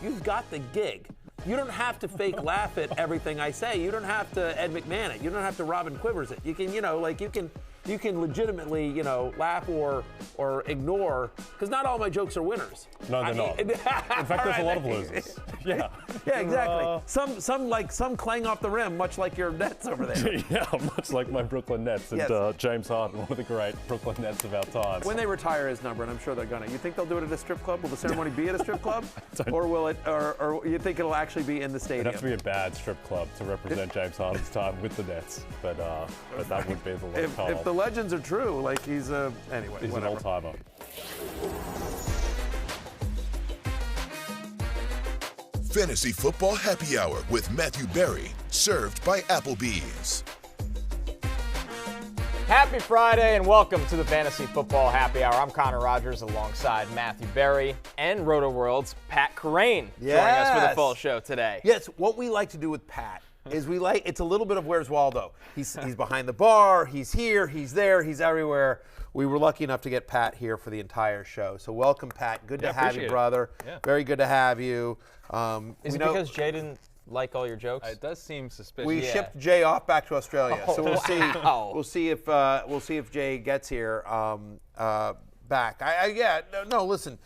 you've got the gig. You don't have to fake laugh at everything I say. You don't have to Ed McMahon it. You don't have to Robin Quivers it. You can, you can legitimately, laugh or ignore, because not all my jokes are winners. No, they're not. In fact, there's a lot of losers. Yeah. Yeah, exactly. Some clang off the rim, much like your Nets over there. Yeah, much like my Brooklyn Nets and James Harden, one of the great Brooklyn Nets of our times. When they retire his number, and I'm sure they're gonna, you think they'll do it at a strip club? Will the ceremony be at a strip club, or will it, or you think it'll actually be in the stadium? It'd have to be a bad strip club to represent James Harden's time with the Nets, but that would be the last call. If the legends are true, like he's anyway. He's whatever. an all-timer. Fantasy Football Happy Hour with Matthew Berry, served by Applebee's. Happy Friday and welcome to the Fantasy Football Happy Hour. I'm Connor Rogers alongside Matthew Berry and Roto-World's Pat Kerrane joining us for the full show today. Yes, what we like to do with Pat is it's a little bit of Where's Waldo. He's behind the bar, he's here, he's there, he's everywhere. We were lucky enough to get Pat here for the entire show. So welcome, Pat. Good to have you, brother. Yeah. Very good to have you. Is it because Jay didn't like all your jokes? It does seem suspicious. We shipped Jay off back to Australia, so we'll see. We'll see if Jay gets here back. Listen,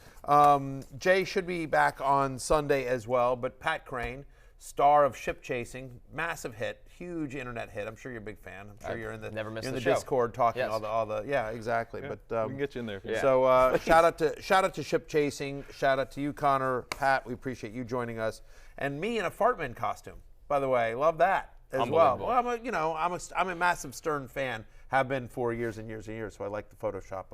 Jay should be back on Sunday as well. But Pat Kerrane, star of Ship Chasing, massive hit, huge internet hit. I'm sure you're a big fan. I'm sure you're in the Discord talking all the yeah, exactly. Yeah, but we can get you in there. Yeah. So shout out to Ship Chasing. Shout out to you, Connor, Pat. We appreciate you joining us, and me in a Fartman costume. By the way, love that as well. Well, I'm a massive Stern fan. Have been for years and years and years. So I like the Photoshop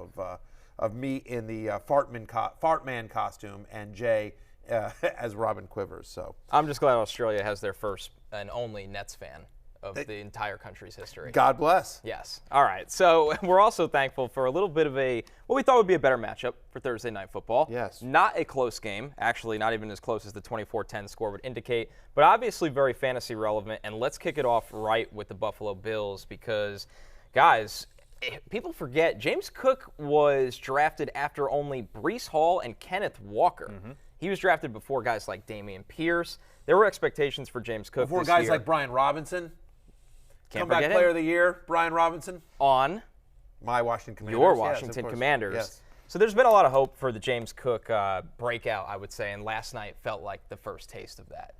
of me in the Fartman costume and Jay as Robin Quivers. So I'm just glad Australia has their first and only Nets fan of the entire country's history. God bless. Yes. All right. So we're also thankful for a little bit of what we thought would be a better matchup for Thursday Night Football. Yes. Not a close game. Actually, not even as close as the 24-10 score would indicate, but obviously very fantasy relevant. And let's kick it off right with the Buffalo Bills because, guys, people forget James Cook was drafted after only Breece Hall and Kenneth Walker. Mm-hmm. He was drafted before guys like Dameon Pierce. There were expectations for James Cook before this guys year. Like Brian Robinson. Can't Comeback forget player him. of the year, Brian Robinson. On my Washington Commanders. Your Washington Commanders. Yes. So there's been a lot of hope for the James Cook breakout, I would say, and last night felt like the first taste of that.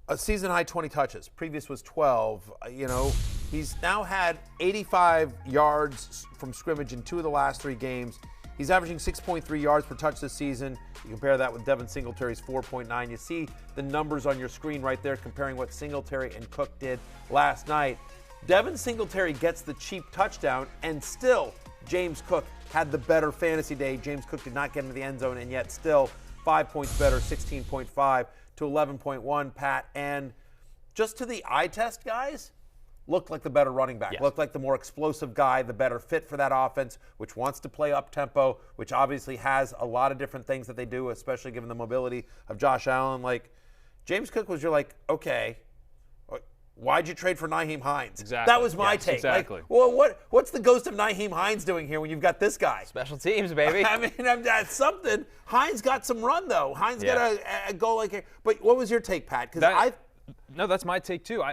A season high 20 touches. Previous was 12. He's now had 85 yards from scrimmage in 2 of the last 3 games. He's averaging 6.3 yards per touch this season. You compare that with Devin Singletary's 4.9. You see the numbers on your screen right there comparing what Singletary and Cook did last night. Devin Singletary gets the cheap touchdown, and still James Cook had the better fantasy day. James Cook did not get into the end zone, and yet still 5 points better, 16.5 to 11.1, Pat. And just to the eye test, guys, looked like the better running back, looked like the more explosive guy, the better fit for that offense, which wants to play up-tempo, which obviously has a lot of different things that they do, especially given the mobility of Josh Allen. Like, James Cook was, you're like, okay, why'd you trade for Nyheim Hines? Exactly. That was my take. Exactly. Like, well, what's the ghost of Nyheim Hines doing here when you've got this guy? Special teams, baby. I mean, that's something. Hines got some run, though. Hines got a goal like here. But what was your take, Pat? Because No, that's my take, too.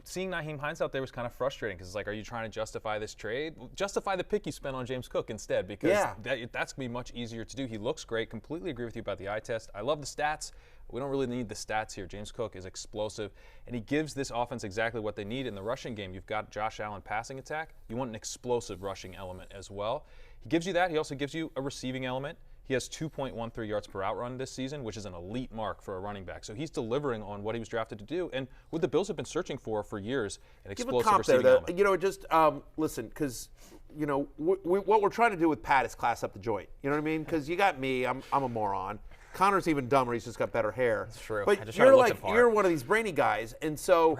Seeing Nyheim Hines out there was kind of frustrating because it's like, are you trying to justify this trade? Justify the pick you spent on James Cook instead because that's going to be much easier to do. He looks great. Completely agree with you about the eye test. I love the stats. We don't really need the stats here. James Cook is explosive, and he gives this offense exactly what they need in the rushing game. You've got Josh Allen passing attack. You want an explosive rushing element as well. He gives you that. He also gives you a receiving element. He has 2.13 yards per out run this season, which is an elite mark for a running back. So he's delivering on what he was drafted to do, and what the Bills have been searching for years, an explosive receiving element. Listen, because what we're trying to do with Pat is class up the joint. You know what I mean? Because you got me, I'm a moron. Connor's even dumber. He's just got better hair. That's true. But you're one of these brainy guys, and so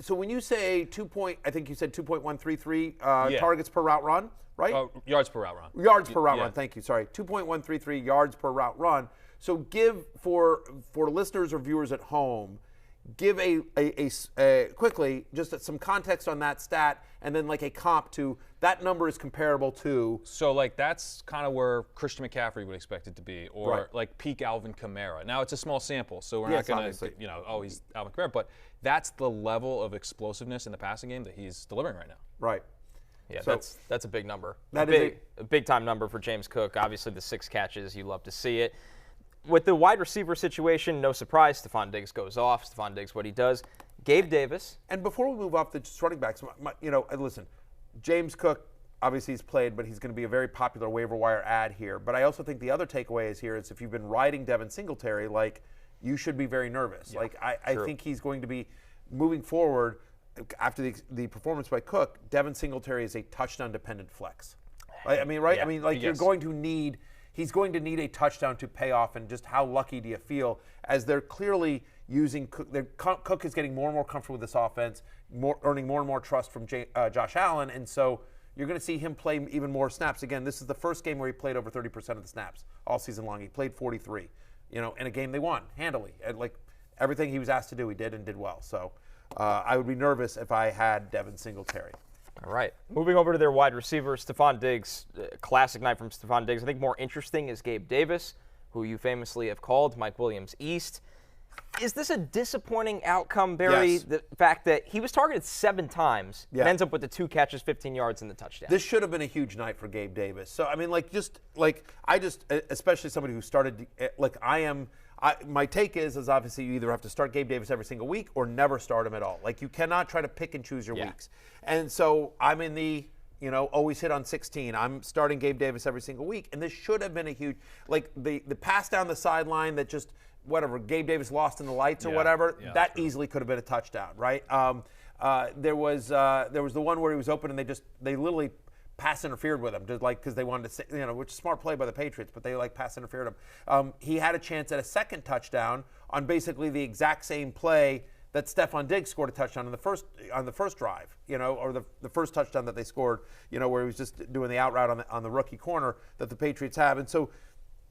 so when you say I think you said 2.133 targets per route run, right? Yards per route run. Yards per route run. Thank you. Sorry, 2.133 yards per route run. So give for listeners or viewers at home, give quickly just some context on that stat, and then like a comp to that number is comparable to. So like that's kind of where Christian McCaffrey would expect it to be, or Right. like peak Alvin Kamara. Now it's a small sample, so we're Yes, not going obviously. to, he's Alvin Kamara, but that's the level of explosiveness in the passing game that he's delivering right now. Right. Yeah, So- that's a big number. That a is big time number for James Cook. Obviously, the 6 catches, you love to see it. With the wide receiver situation, no surprise, Stephon Diggs goes off. Stephon Diggs, what he does. Gabe Davis. And before we move off the just running backs, listen, James Cook, obviously he's played, but he's going to be a very popular waiver wire ad here. But I also think the other takeaway is here is if you've been riding Devin Singletary, like, you should be very nervous. Yeah, like, I think he's going to be moving forward after the performance by Cook. Devin Singletary is a touchdown-dependent flex. I mean, right? Yeah. I mean, like, Yes. he's going to need a touchdown to pay off, and just how lucky do you feel as they're clearly using Cook. Cook is getting more and more comfortable with this offense, earning more and more trust from Josh Allen, and so you're going to see him play even more snaps. Again, this is the first game where he played over 30% of the snaps all season long. He played 43, in a game they won handily. And like everything he was asked to do, he did and did well. So I would be nervous if I had Devin Singletary. All right. Moving over to their wide receiver, Stephon Diggs. Classic night from Stephon Diggs. I think more interesting is Gabe Davis, who you famously have called Mike Williams East. Is this a disappointing outcome, Barry? Yes. The fact that he was targeted 7 times Yeah. and ends up with the 2 catches, 15 yards, and the touchdown. This should have been a huge night for Gabe Davis. So, I mean, especially somebody who started, my take is obviously you either have to start Gabe Davis every single week or never start him at all. Like, you cannot try to pick and choose your Yeah. weeks. And so I'm in the, always hit on 16. I'm starting Gabe Davis every single week. And this should have been a huge, like the pass down the sideline that just, whatever, Gabe Davis lost in the lights or Yeah. whatever, Yeah, that easily could have been a touchdown, right? There was the one where he was open and they literally pass interfered with him, just like because they wanted to say, which is a smart play by the Patriots, but they pass interfered him. He had a chance at a second touchdown on basically the exact same play that Stephon Diggs scored a touchdown on the first drive, or the first touchdown that they scored, where he was just doing the out route on the rookie corner that the Patriots have, and so.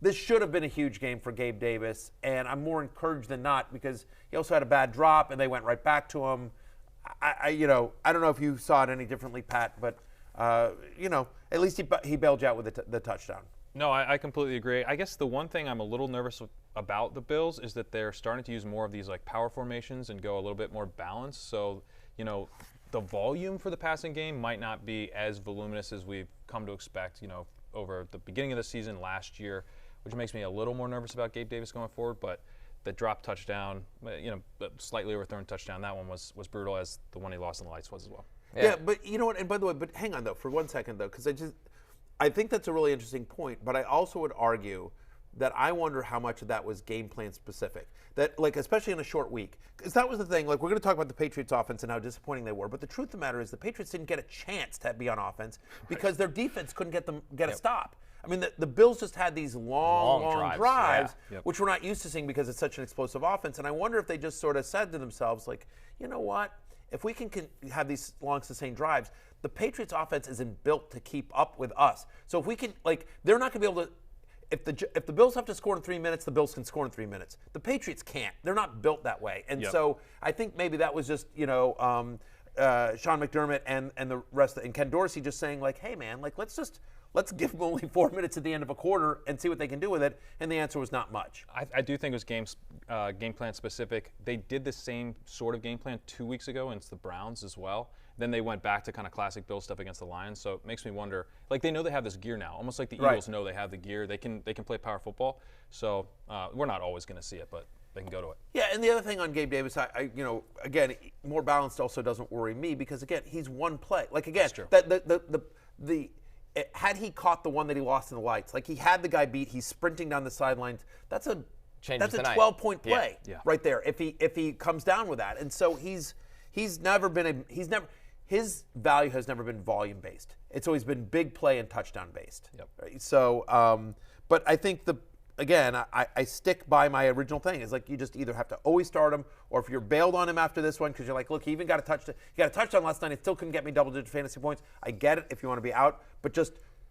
This should have been a huge game for Gabe Davis, and I'm more encouraged than not because he also had a bad drop, and they went right back to him. I don't know if you saw it any differently, Pat, but at least he bailed you out with the touchdown. No, I completely agree. I guess the one thing I'm a little nervous about the Bills is that they're starting to use more of these like power formations and go a little bit more balanced. So, the volume for the passing game might not be as voluminous as we've come to expect, over the beginning of the season last year, which makes me a little more nervous about Gabe Davis going forward. But the drop touchdown, the slightly overthrown touchdown, that one was brutal, as the one he lost in the lights was as well. Yeah, but you know what? And by the way, but hang on though for 1 second though, because I think that's a really interesting point. But I also would argue that I wonder how much of that was game plan specific. That especially in a short week, because that was the thing. Like, we're going to talk about the Patriots offense and how disappointing they were. But the truth of the matter is the Patriots didn't get a chance to be on offense because their defense couldn't get a stop. I mean, the Bills just had these long drives, which we're not used to seeing because it's such an explosive offense. And I wonder if they just sort of said to themselves, like, you know what? If we can have these long, sustained drives, the Patriots offense isn't built to keep up with us. So if we can, they're not going to be able to. If the Bills have to score in 3 minutes, the Bills can score in 3 minutes. The Patriots can't. They're not built that way. And so I think maybe that was just, Sean McDermott and the rest and Ken Dorsey just saying, like, hey, man, let's give them only 4 minutes at the end of a quarter and see what they can do with it. And the answer was not much. I do think it was game plan specific. They did the same sort of game plan 2 weeks ago against the Browns as well. Then they went back to kind of classic Bills stuff against the Lions. So it makes me wonder, they know they have this gear now, almost like the Eagles know they have the gear. They can play power football. So we're not always going to see it, but they can go to it. Yeah, and the other thing on Gabe Davis, again, more balanced also doesn't worry me because, again, he's one play. Like, again, had he caught the one that he lost in the lights, like he had the guy beat, he's sprinting down the sidelines, that's a 12-point play right there if he comes down with that. And so his value has never been volume based. It's always been big play and touchdown based. Yep. Right? So, but I think I stick by my original thing. Is like you just either have to always start him, or if you're bailed on him after this one because you're like, look, he even got a touchdown. He got a touchdown last night. It still couldn't get me double-digit fantasy points. I get it if you want to be out, but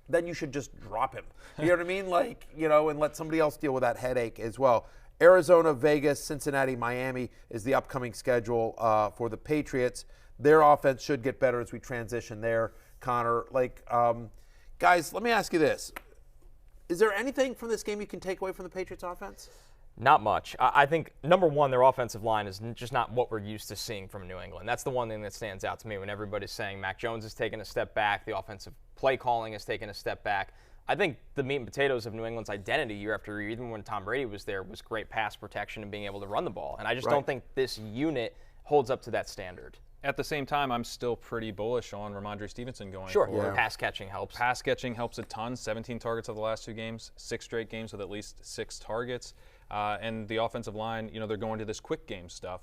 then you should just drop him. You know what I mean? And let somebody else deal with that headache as well. Arizona, Vegas, Cincinnati, Miami is the upcoming schedule for the Patriots. Their offense should get better as we transition there, Connor. Guys, let me ask you this. Is there anything from this game you can take away from the Patriots offense? Not much. I think, number one, their offensive line is just not what we're used to seeing from New England. That's the one thing that stands out to me when everybody's saying Mac Jones has taken a step back, the offensive play calling has taken a step back. I think the meat and potatoes of New England's identity year after year, even when Tom Brady was there, was great pass protection and being able to run the ball. And I just don't think this unit holds up to that standard. At the same time, I'm still pretty bullish on Ramondre Stevenson going forward. forward. Yeah. Pass catching helps. Pass catching helps a ton. 17 targets of the last 2 games, 6 straight games with at least 6 targets. And the offensive line, they're going to this quick game stuff,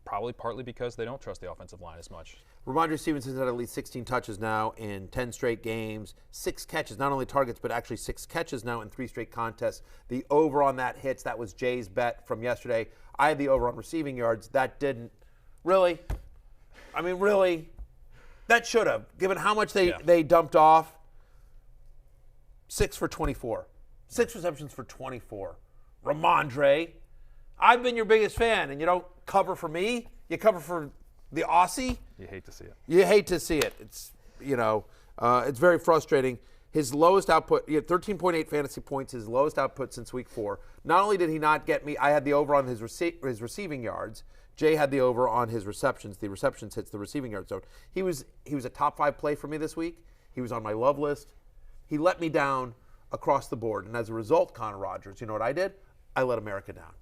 probably partly because they don't trust the offensive line as much. Ramondre Stevenson's had at least 16 touches now in 10 straight games, 6 catches, not only targets, but actually 6 catches now in 3 straight contests. The over on that hits. That was Jay's bet from yesterday. I had the over on receiving yards. That didn't. Really? I mean, really? That should have, given how much they dumped off. 6 for 24. 6 receptions for 24. Ramondre, I've been your biggest fan, and you don't cover for me. You cover for the Aussie. You hate to see it. You hate to see it. It's, it's very frustrating. His lowest output, he had 13.8 fantasy points, his lowest output since week 4. Not only did he not get me, I had the over on his receiving yards. Jay had the over on his receptions. The receptions hits the receiving yard zone. He was a top 5 play for me this week. He was on my love list. He let me down across the board. And as a result, Connor Rogers, you know what I did? I let America down.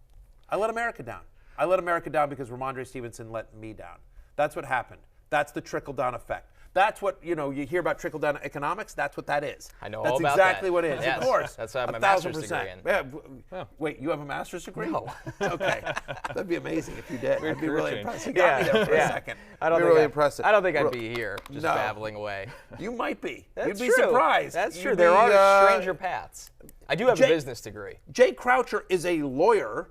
I let America down because Ramondre Stevenson let me down. That's what happened. That's the trickle-down effect. That's what, you hear about trickle-down economics. That's what that is. I know all about that. That's exactly what it is. Yes. Of course. That's what I have my master's degree in. Yeah. Wait, you have a master's degree? No. Okay. That'd be amazing if you did. I'd be really impressed. You Yeah. got me there for a second. I don't be think really impressive. I don't think I'd be here just No. babbling away. You might be. That's You'd be true. surprised. That's true. You'd There be, are stranger paths. I do have a business degree. Jay Croucher is a lawyer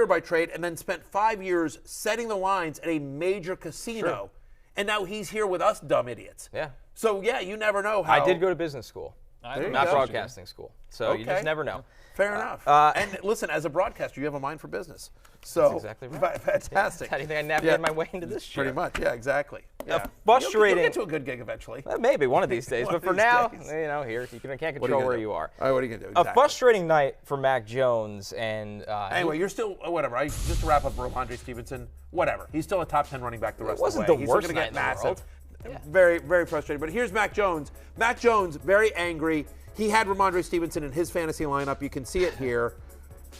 by trade, and then spent 5 years setting the lines at a major casino. Sure. And now he's here with us dumb idiots. Yeah. So, you never know how. I did go to business school, not broadcasting school. So you just never know. Fair enough. And listen, as a broadcaster, you have a mind for business. So That's exactly right. Fantastic. How do you think I navigated my way into this show? Pretty much, yeah, exactly. Yeah. Frustrating. You'll get to a good gig eventually. Maybe one of these days. One but of for these now, days. here you can't control where you are. All right, what are you going to do? A Exactly. frustrating night for Mac Jones. And anyway, you're still, whatever. Just to wrap up Ramondre Stevenson, whatever. He's still a top 10 running back the rest of the way. It wasn't the He's worst still night going to get in the massive. world. Yeah. Very, very frustrating. But here's Mac Jones. Mac Jones, very angry. He had Ramondre Stevenson in his fantasy lineup. You can see it here.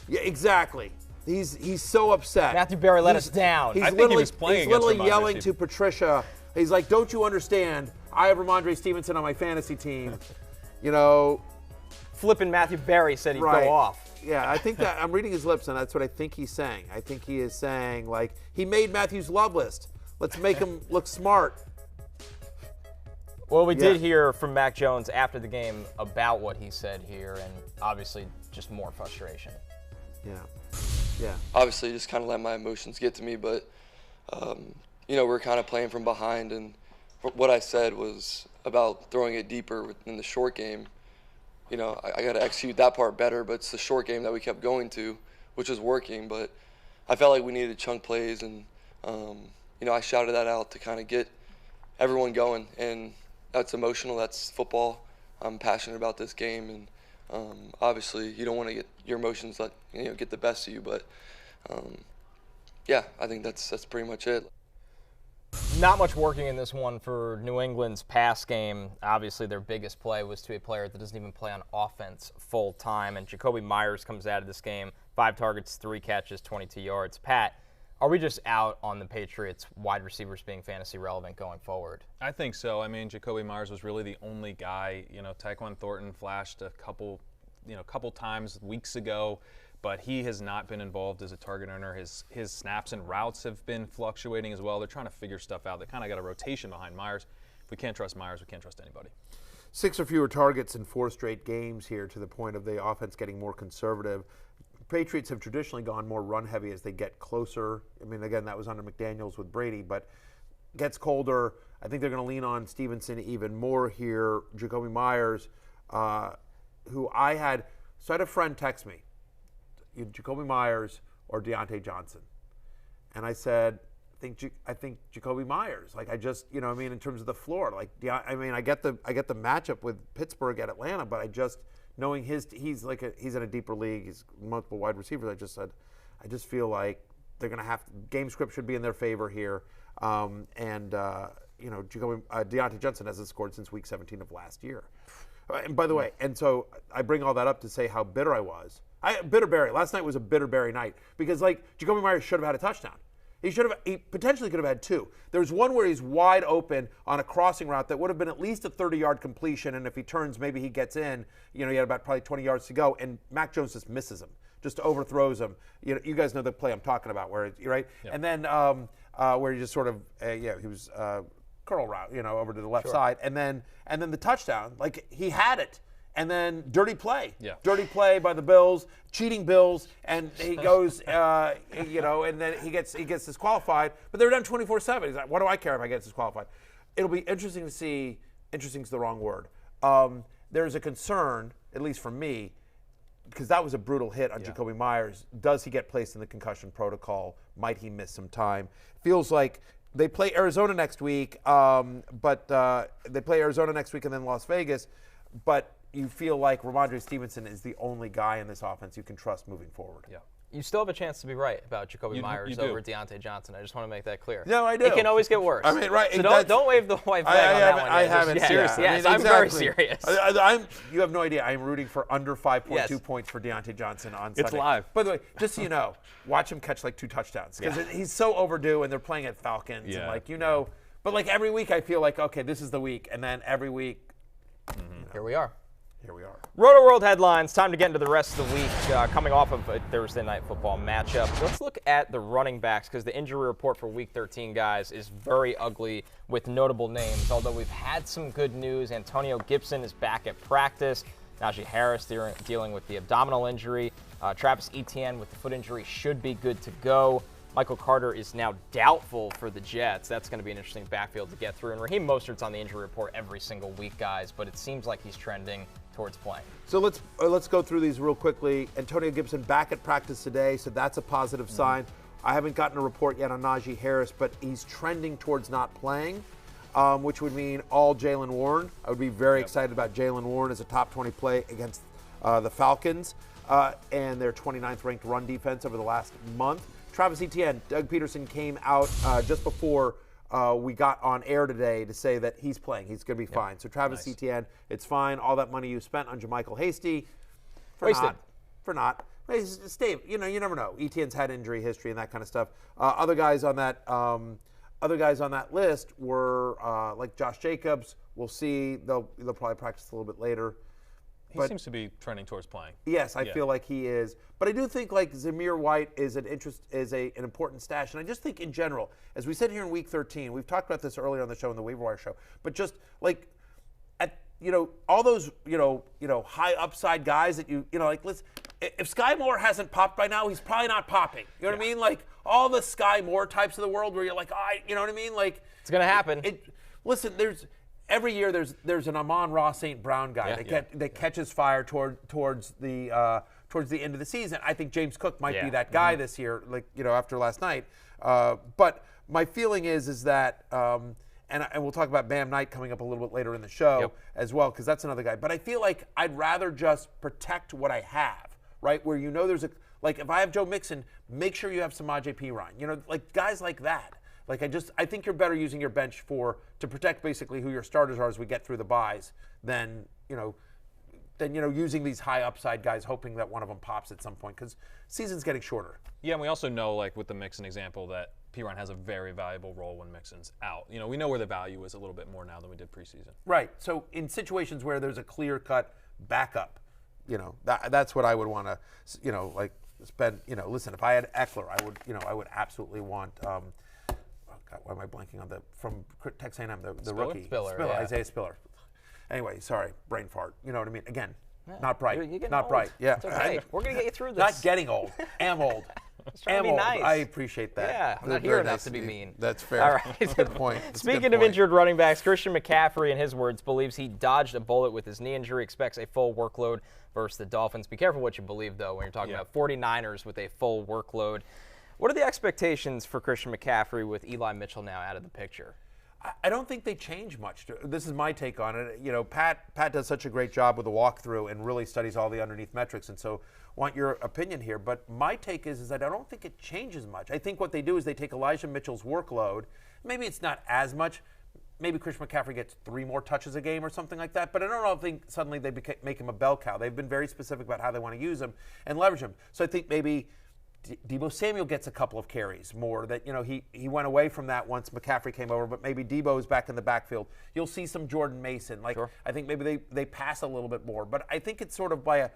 Yeah, exactly. He's so upset. Matthew Berry let us down. He's I think literally, he was playing he's literally against Ramondre yelling to Stevenson. Patricia. He's like, "Don't you understand? I have Ramondre Stevenson on my fantasy team." Flipping Matthew Berry said he'd Right. go off. Yeah, I think that I'm reading his lips, and that's what I think he's saying. I think he is saying, like, he made Matthew's love list. Let's make him look smart. Well, we did hear from Mac Jones after the game about what he said here, and obviously just more frustration. Yeah. Obviously, just kind of let my emotions get to me, but, we're kind of playing from behind, and what I said was about throwing it deeper in the short game. I got to execute that part better, but it's the short game that we kept going to, which is working, but I felt like we needed chunk plays, and, I shouted that out to kind of get everyone going, and that's emotional, that's football. I'm passionate about this game, and obviously you don't want to get your emotions get the best of you, but I think that's pretty much it. Not much working in this one for New England's pass game. Obviously, their biggest play was to a player that doesn't even play on offense full time. And Jacoby Myers comes out of this game, 5 targets, 3 catches, 22 yards. Pat, are we just out on the Patriots wide receivers being fantasy relevant going forward? I think so. I mean, Jacoby Myers was really the only guy. Tyquan Thornton flashed a couple times weeks ago, but he has not been involved as a target earner. His snaps and routes have been fluctuating as well. They're trying to figure stuff out. They kind of got a rotation behind Myers. If we can't trust Myers, we can't trust anybody. 6 or fewer targets in 4 straight games here, to the point of the offense getting more conservative. Patriots have traditionally gone more run-heavy as they get closer. I mean, again, that was under McDaniels with Brady, but gets colder. I think they're going to lean on Stevenson even more here. Jacoby Myers, who I had a friend text me, Jacoby Myers or Deontay Johnson. And I said, I think Jacoby Myers. Like I just, you know, what I mean, in terms of the floor, like I get the matchup with Pittsburgh at Atlanta, but I just knowing he's in a deeper league, he's multiple wide receivers. I just said, I just feel like they're going to have game script should be in their favor here, you know, Deontay Johnson hasn't scored since week 17 of last year. And by the way, and so I bring all that up to say how bitter I was. Bitter Barry. Last night was a bitter Barry night because like Jacoby Myers should have had a touchdown. He potentially could have had 2. There was one where he's wide open on a crossing route that would have been at least a 30-yard completion, and if he turns, maybe he gets in. You know, he had about probably 20 yards to go, and Mac Jones just misses him, just overthrows him. You know, you guys know the play I'm talking about, where right, yeah. And then where he just sort of he was curl route, you know, over to the left side, and then the touchdown, like he had it. And then dirty play by the Bills, cheating Bills, and he goes, you know, and then he gets disqualified. But they're down 24-7. He's like, what do I care if I get disqualified? It'll be interesting to see. Interesting is the wrong word. There's a concern, at least for me, because that was a brutal hit on Jacoby Myers. Does he get placed in the concussion protocol? Might he miss some time? Feels like they play Arizona next week, but they play Arizona next week and then Las Vegas, but you feel like Ramondre Stevenson is the only guy in this offense you can trust moving forward. Yeah. You still have a chance to be right about Jacoby Myers over Deontay Johnson. I just want to make that clear. No, I do. It can always get worse. I mean, right. So don't wave the white flag on that one. I haven't. Seriously. Yeah. Yes, I mean, I'm very serious. You have no idea. I'm rooting for under 5.2 points for Deontay Johnson on Sunday. It's live. By the way, just so you know, watch him catch like 2 touchdowns because he's so overdue, and they're playing at Falcons. And like, you know, but like every week I feel like, okay, this is the week. And then every week. You know, Here we are. Roto World headlines. Time to get into the rest of the week. Coming off of a Thursday night football matchup, let's look at the running backs because the injury report for Week 13, guys, is very ugly with notable names. Although we've had some good news. Antonio Gibson is back at practice. Najee Harris dealing with the abdominal injury. Travis Etienne with the foot injury should be good to go. Michael Carter is now doubtful for the Jets. That's going to be an interesting backfield to get through. And Raheem Mostert's on the injury report every single week, guys, but it seems like he's trending towards playing. So let's go through these real quickly. Antonio Gibson back at practice today, so that's a positive sign. I haven't gotten a report yet on Najee Harris, but he's trending towards not playing, which would mean all Jaylen Warren. I would be very excited about Jaylen Warren as a top 20 play against the Falcons and their 29th ranked run defense over the last month. Travis Etienne, Doug Peterson came out just before we got on air today to say that he's playing. He's going to be fine. So Travis Etienne, it's fine. All that money you spent on JaMychal Hasty, wasted. For not. Steve, you know, you never know. Etienne's had injury history and that kind of stuff. Other guys on that list were like Josh Jacobs. We'll see. They'll probably practice a little bit later. He seems to be trending towards playing. Yes, I feel like he is. But I do think like Zamir White is an important stash. And I just think in general, as we said here in Week 13, we've talked about this earlier on the show, in the waiver wire show, but just like all those high upside guys that you know like if Sky Moore hasn't popped by now, he's probably not popping. You know what I mean? Like all the Sky Moore types of the world where you're like, you know what I mean? Like it's gonna happen. Listen, every year there's an Amon-Ra St. Brown guy that catches fire towards the end of the season. I think James Cook might be that guy this year, like after last night. But my feeling is that and we'll talk about Bam Knight coming up a little bit later in the show as well, because that's another guy. But I feel like I'd rather just protect what I have, right? Where there's if I have Joe Mixon, make sure you have Samaje Perine. Like guys like that. Like I think you're better using your bench to protect basically who your starters are as we get through the buys than using these high upside guys hoping that one of them pops at some point, because season's getting shorter. Yeah, and we also know, like with the Mixon example, that Perine has a very valuable role when Mixon's out. We know where the value is a little bit more now than we did preseason. Right. So in situations where there's a clear-cut backup, that's what I would want to spend. Listen, if I had Eckler, I would absolutely want. God, why am I blanking on from Texas A&M, the rookie? Spiller, Isaiah Spiller. Anyway, sorry, brain fart. You know what I mean? Again, not bright. Not bright. Yeah. It's okay. We're going to get you through this. Not getting old. Am old. was trying to be nice. I appreciate that. Yeah, I'm not here enough to be mean. That's fair. All right. Good point. Speaking of injured running backs, Christian McCaffrey, in his words, believes he dodged a bullet with his knee injury, expects a full workload versus the Dolphins. Be careful what you believe, though, when you're talking about 49ers with a full workload. What are the expectations for Christian McCaffrey with Eli Mitchell now out of the picture? I don't think they change much. This is my take on it. You know, Pat does such a great job with the walkthrough and really studies all the underneath metrics, and so want your opinion here. But my take is that I don't think it changes much. I think what they do is they take Elijah Mitchell's workload. Maybe it's not as much. Maybe Christian McCaffrey gets 3 more touches a game or something like that. But I don't think suddenly they make him a bell cow. They've been very specific about how they want to use him and leverage him. So I think maybe Deebo Samuel gets a couple of carries more. That, you know, he went away from that once McCaffrey came over, but maybe Deebo is back in the backfield. You'll see some Jordan Mason. Sure. I think maybe they pass a little bit more. But I think it's sort of by a,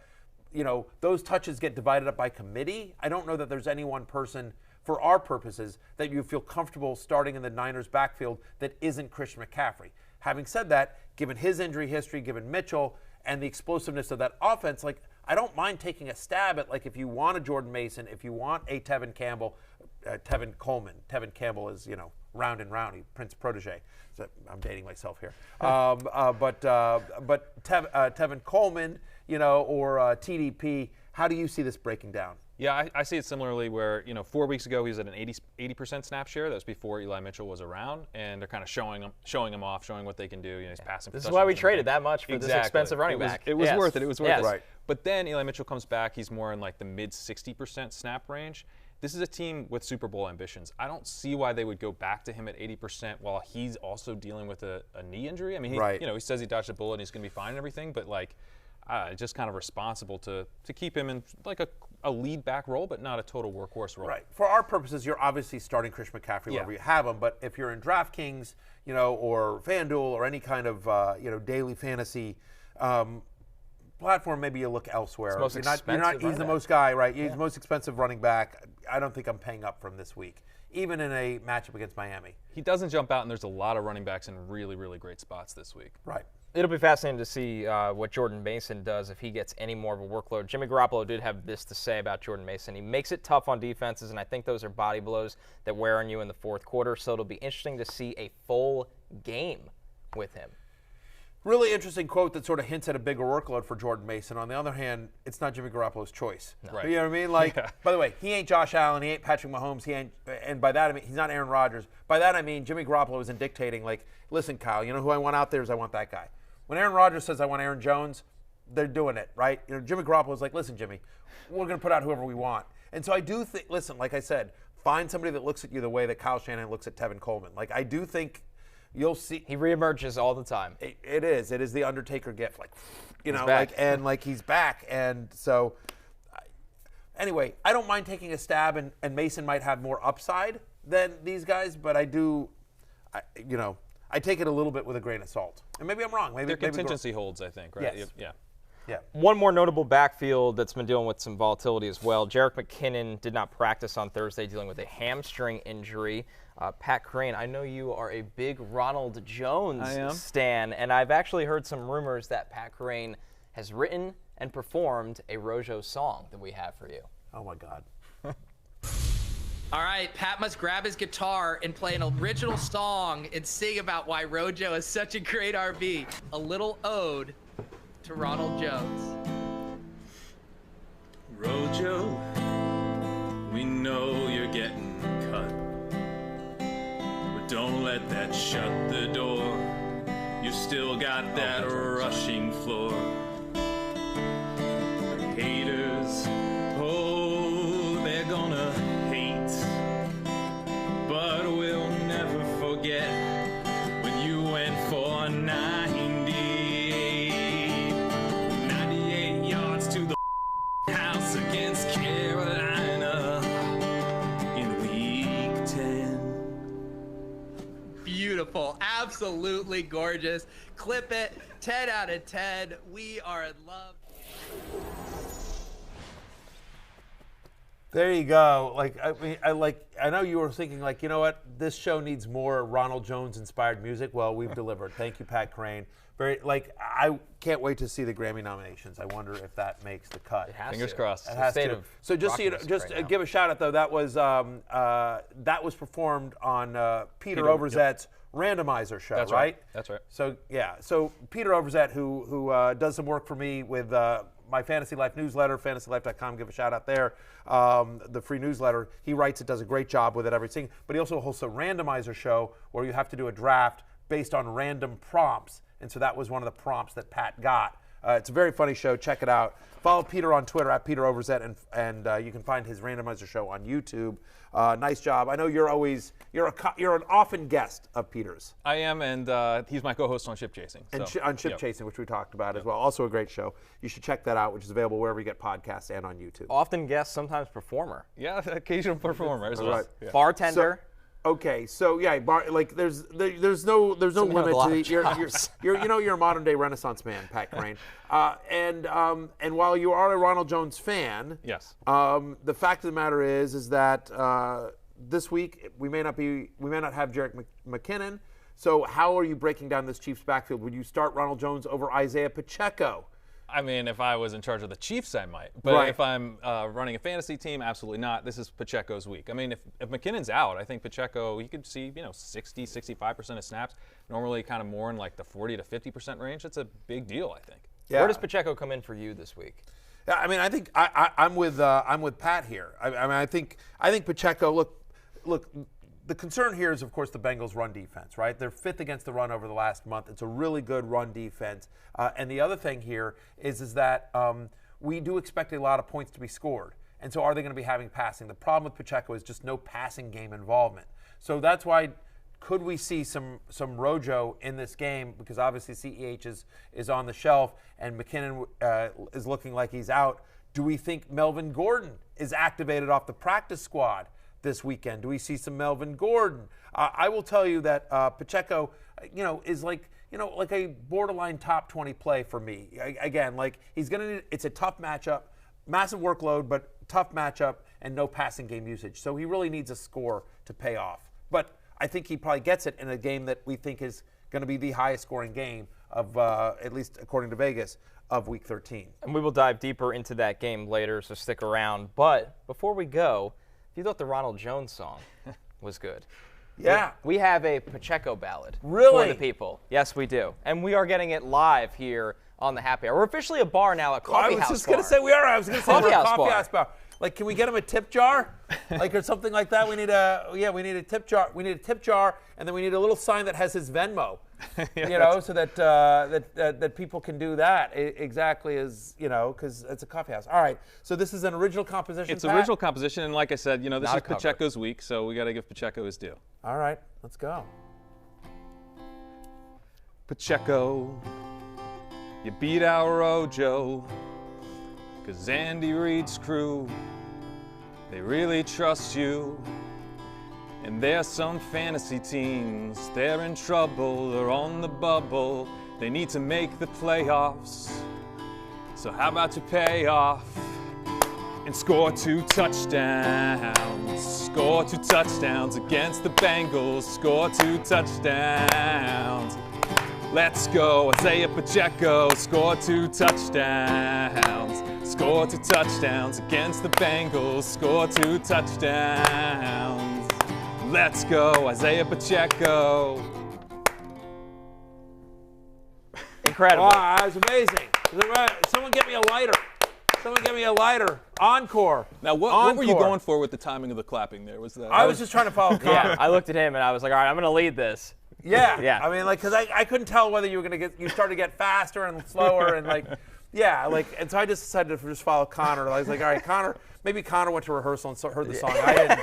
you know, those touches get divided up by committee. I don't know that there's any one person, for our purposes, that you feel comfortable starting in the Niners backfield that isn't Christian McCaffrey. Having said that, given his injury history, given Mitchell, and the explosiveness of that offense, I don't mind taking a stab at, if you want a Jordan Mason, if you want a Tevin Coleman. Tevin Campbell is, you know, round and round, Prince protege. So I'm dating myself here. But Tevin Coleman, you know, or TDP, how do you see this breaking down? Yeah, I see it similarly where, you know, 4 weeks ago he was at an 80% snap share. That was before Eli Mitchell was around, and they're kind of showing him off, showing what they can do. You know, he's passing. This is why we traded that much for this expensive running back. It was worth it. It was worth it. Right. But then Eli Mitchell comes back. He's more in the mid 60% snap range. This is a team with Super Bowl ambitions. I don't see why they would go back to him at 80% while he's also dealing with a knee injury. I mean, he says he dodged a bullet and he's going to be fine and everything, but just kind of responsible to keep him in a lead back role, but not a total workhorse role. Right. For our purposes, you're obviously starting Christian McCaffrey wherever you have him, but if you're in DraftKings, you know, or FanDuel or any kind of daily fantasy platform, maybe you look elsewhere. He's the most guy, right? He's the most expensive running back. I don't think I'm paying up from this week, even in a matchup against Miami. He doesn't jump out, and there's a lot of running backs in really, really great spots this week. Right. It'll be fascinating to see what Jordan Mason does if he gets any more of a workload. Jimmy Garoppolo did have this to say about Jordan Mason. He makes it tough on defenses, and I think those are body blows that wear on you in the fourth quarter. So it'll be interesting to see a full game with him. Really interesting quote that sort of hints at a bigger workload for Jordan Mason. On the other hand, it's not Jimmy Garoppolo's choice. No. Right. You know what I mean? By the way, he ain't Josh Allen, he ain't Patrick Mahomes, and by that I mean he's not Aaron Rodgers. By that I mean Jimmy Garoppolo isn't dictating, listen, Kyle, you know who I want out there is I want that guy. When Aaron Rodgers says I want Aaron Jones, they're doing it, right? You know, Jimmy Garoppolo's like, listen, Jimmy, we're going to put out whoever we want. And so I do think, listen, like I said, find somebody that looks at you the way that Kyle Shanahan looks at Tevin Coleman. I do think you'll see. He reemerges all the time. It is. It is the Undertaker gift. He's back. He's back. And so, anyway, I don't mind taking a stab, and Mason might have more upside than these guys, but I do, I take it a little bit with a grain of salt. And maybe I'm wrong. Maybe their contingency holds, I think, right? Yes. Yeah. One more notable backfield that's been dealing with some volatility as well. Jerick McKinnon did not practice on Thursday, dealing with a hamstring injury. Pat Kerrane, I know you are a big Ronald Jones stan, and I've actually heard some rumors that Pat Kerrane has written and performed a Rojo song that we have for you. Oh, my God. All right, Pat must grab his guitar and play an original song and sing about why Rojo is such a great RB. A little ode to Ronald Jones. Rojo, we know you're getting cut, but don't let that shut the door. You still got that rushing floor. Haters, they're gonna hate, but we'll never forget when you went for 98 yards to the house against Carolina in week 10. Beautiful, absolutely gorgeous. Clip it, 10 out of 10. We are in love. There you go. Like, I mean, I know you were thinking, like, you know what? This show needs more Ronald Jones-inspired music. Well, we've delivered. Thank you, Pat Kerrane. I can't wait to see the Grammy nominations. I wonder if that makes the cut. Fingers crossed. It has to. So just give a shout out though. That was performed on Peter Overzet's Randomizer show, That's right? That's right. So yeah. So Peter Overzet, who does some work for me with my Fantasy Life newsletter, fantasylife.com. Give a shout out there. The free newsletter. He writes it, does a great job with it, everything. But he also hosts a Randomizer show where you have to do a draft based on random prompts. And so that was one of the prompts that Pat got. It's a very funny show. Check it out. Follow Peter on Twitter at Peter Overzet, and you can find his Randomizer show on YouTube. Nice job. I know you're an often guest of Peter's. I am, and he's my co-host on Ship Chasing. And on Ship Chasing, which we talked about as well. Also a great show. You should check that out, which is available wherever you get podcasts and on YouTube. Often guest, sometimes performer. Yeah, occasional performer as well. Right. Yeah. Bartender. Okay, so yeah, there's no limit to you're a modern day Renaissance man, Pat Kerrane, and while you are a Ronald Jones fan, yes, the fact of the matter is that this week we may not have Jerick McKinnon. So how are you breaking down this Chiefs backfield? Would you start Ronald Jones over Isiah Pacheco? I mean, if I was in charge of the Chiefs, I might. But if I'm running a fantasy team, absolutely not. This is Pacheco's week. I mean, if McKinnon's out, I think Pacheco, he could see, 60, 65% of snaps. Normally kind of more in like the 40 to 50% range. That's a big deal, I think. Yeah. Where does Pacheco come in for you this week? Yeah, I mean, I think I'm with Pat here. I think Pacheco, look, the concern here is, of course, the Bengals' run defense, right? They're 5th against the run over the last month. It's a really good run defense. And the other thing here is that we do expect a lot of points to be scored. And so are they going to be having passing? The problem with Pacheco is just no passing game involvement. So that's why could we see some Rojo in this game? Because obviously CEH is on the shelf and McKinnon is looking like he's out. Do we think Melvin Gordon is activated off the practice squad this weekend? Do we see some Melvin Gordon? I will tell you that Pacheco, is like a borderline top 20 play for me. Again, like it's a tough matchup, massive workload, but tough matchup and no passing game usage. So he really needs a score to pay off. But I think he probably gets it in a game that we think is going to be the highest scoring game of, at least according to Vegas, of Week 13. And we will dive deeper into that game later, so stick around. But before we go, if you thought the Ronald Jones song was good. Yeah. We have a Pacheco ballad really? for the people. Yes, we do. And we are getting it live here on the Happy Hour. We're officially a bar now, a coffee house bar. I was just going to say we are. I was going to say we're a coffee house bar. Like, can we get him a tip jar? Like, or something like that? We need a tip jar. We need a tip jar, and then we need a little sign that has his Venmo, so that people can do that exactly as, because it's a coffee house. All right, so this is an original composition, It's an original composition, and like I said, this is Pacheco's week, so we got to give Pacheco his due. All right, let's go. Pacheco, you beat our Rojo, because Andy Reid's crew, they really trust you. And there's some fantasy teams, they're in trouble, they're on the bubble, they need to make the playoffs. So how about you pay off and score 2 touchdowns? Score 2 touchdowns against the Bengals, score 2 touchdowns. Let's go, Isiah Pacheco, score 2 touchdowns. Score 2 touchdowns against the Bengals, score 2 touchdowns. Let's go, Isiah Pacheco. Incredible. Wow, that was amazing. Someone get me a lighter. Someone get me a lighter. Encore. Now, what were you going for with the timing of the clapping there? I was just trying to follow Connor. Yeah, I looked at him and I was like, all right, I'm going to lead this. Yeah. Yeah. I mean, because I couldn't tell whether you were going to you started to get faster and slower and and so I just decided to just follow Connor. I was like, all right, Connor, maybe Connor went to reherrsal and heard the song. I didn't,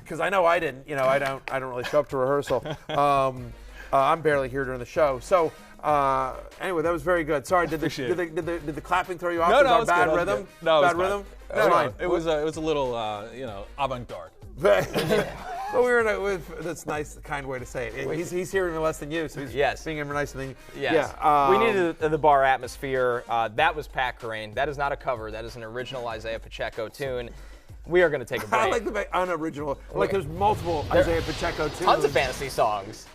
because I know I didn't. I don't really show up to rehearsal. I'm barely here during the show. So anyway, that was very good. Sorry, did the clapping throw you off? No, was bad rhythm? No, bad rhythm. No, it was a little avant-garde. Well, that's nice, kind way to say it. He's hearing me less than you, so he's being nicer than you. Yes. Yeah. We needed the bar atmosphere. That was Pat Kerrane. That is not a cover. That is an original Isiah Pacheco tune. We are going to take a break. I like the unoriginal. Like there's multiple Isiah Pacheco too. Tons of fantasy songs.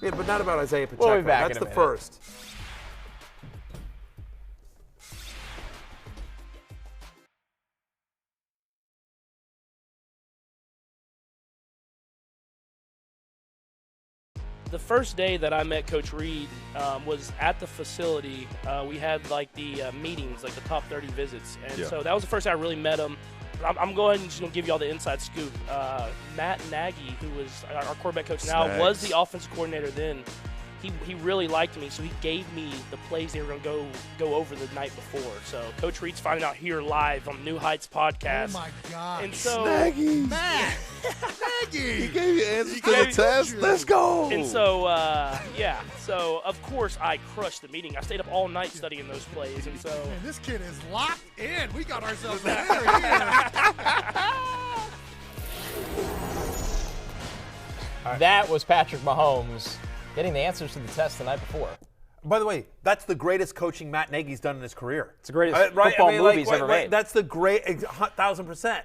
Yeah, but not about Isiah Pacheco. We'll be back That's in a the minute. first. The first day that I met Coach Reed was at the facility. We had like the meetings, like the top 30 visits, and so that was the first time I really met him. I'm going to just give you all the inside scoop. Matt Nagy, who was our quarterback coach now, was the offensive coordinator then. He really liked me, so he gave me the plays they were going to go over the night before. So Coach Reed's finding out here live on New Heights podcast. Oh my God! And so Matt, Nagy, He gave you answers to the test. Let's go. And so, so of course I crushed the meeting. I stayed up all night studying those plays, and so. Man, this kid is locked in. We got ourselves a winner here. That was Patrick Mahomes getting the answers to the test the night before. By the way, that's the greatest coaching Matt Nagy's done in his career. It's the greatest football movie he's ever made. That's the great 1,000%.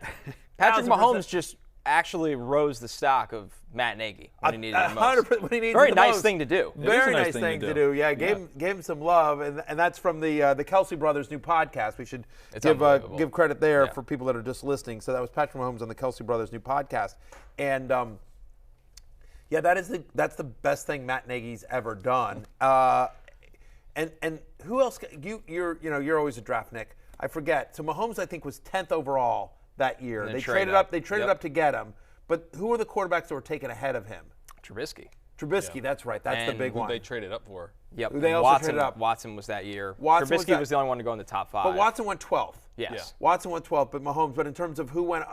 Patrick Mahomes just actually rose the stock of Matt Nagy when he needed it the most. 100% when he needed Very the nice most. thing to do. Very nice thing to do. Yeah, gave him some love, and that's from the Kelsey brothers' new podcast. We should give credit there for people that are just listening. So that was Patrick Mahomes on the Kelsey brothers' new podcast, and that's the best thing Matt Nagy's ever done. And who else? You're always a draft Nick. I forget. So Mahomes, I think, was 10th overall that year. They traded up. They traded up to get him. But who were the quarterbacks that were taken ahead of him? Trubisky, that's right. That's the big one. They traded up for. Yep. They also traded up. Watson was that year. Trubisky was the only one to go in the top 5. But Watson went 12th. Yes. Yeah. Watson went 12th, but Mahomes. But in terms of who went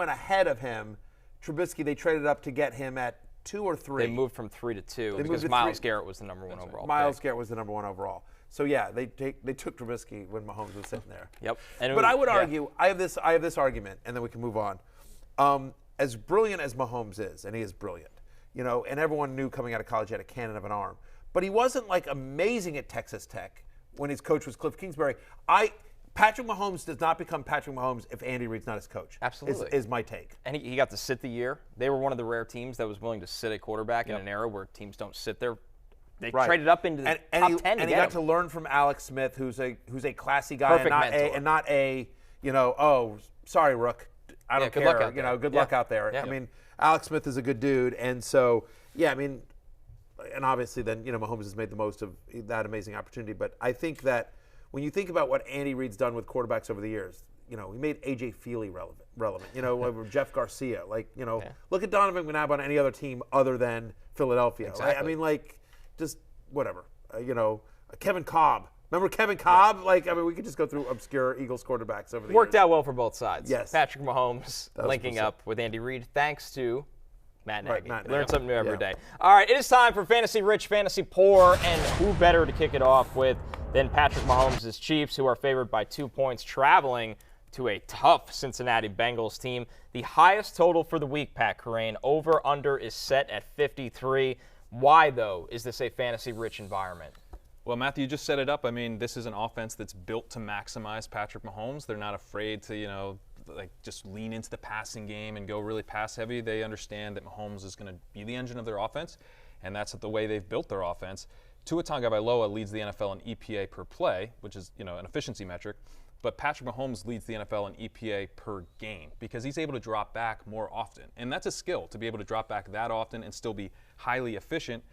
ahead of him, Trubisky, they traded up to get him at 2 or 3. They moved from 3 to 2 because Myles Garrett was the number 1 overall. Myles Garrett was the number 1 overall. So yeah, they took Trubisky when Mahomes was sitting there. Yep. But I would argue, I have this argument, and then we can move on. As brilliant as Mahomes is, and he is brilliant, and everyone knew coming out of college he had a cannon of an arm, but he wasn't like amazing at Texas Tech when his coach was Cliff Kingsbury. Patrick Mahomes does not become Patrick Mahomes if Andy Reid's not his coach. Absolutely. Is my take. And he got to sit the year. They were one of the rare teams that was willing to sit a quarterback in an era where teams don't sit there. They traded up into the top 10 and he got to learn from Alex Smith, who's a classy guy, Perfect and not a sorry, Rook, I don't care. Good luck out there. Yeah. I mean, Alex Smith is a good dude, and so and obviously then Mahomes has made the most of that amazing opportunity. But I think that when you think about what Andy Reid's done with quarterbacks over the years, he made A.J. Feely relevant. Jeff Garcia, look at Donovan McNabb on any other team other than Philadelphia. Exactly. Right? I mean, just whatever. Kevin Cobb. Remember Kevin Cobb? We could just go through obscure Eagles quarterbacks over the years. Worked out well for both sides. Yes. Patrick Mahomes linking up with Andy Reid thanks to Matt Nagy. Learn something new every day. All right, it is time for Fantasy Rich, Fantasy Poor, and who better to kick it off with than Patrick Mahomes' Chiefs, who are favored by 2 points, traveling to a tough Cincinnati Bengals team. The highest total for the week, Pat Kerrane, over-under is set at 53. Why, though, is this a fantasy-rich environment? Well, Matthew, you just set it up. I mean, this is an offense that's built to maximize Patrick Mahomes. They're not afraid to, just lean into the passing game and go really pass-heavy. They understand that Mahomes is going to be the engine of their offense, and that's the way they've built their offense. Tua Tagovailoa leads the NFL in EPA per play, which is, an efficiency metric. But Patrick Mahomes leads the NFL in EPA per game because he's able to drop back more often. And that's a skill, to be able to drop back that often and still be highly efficient.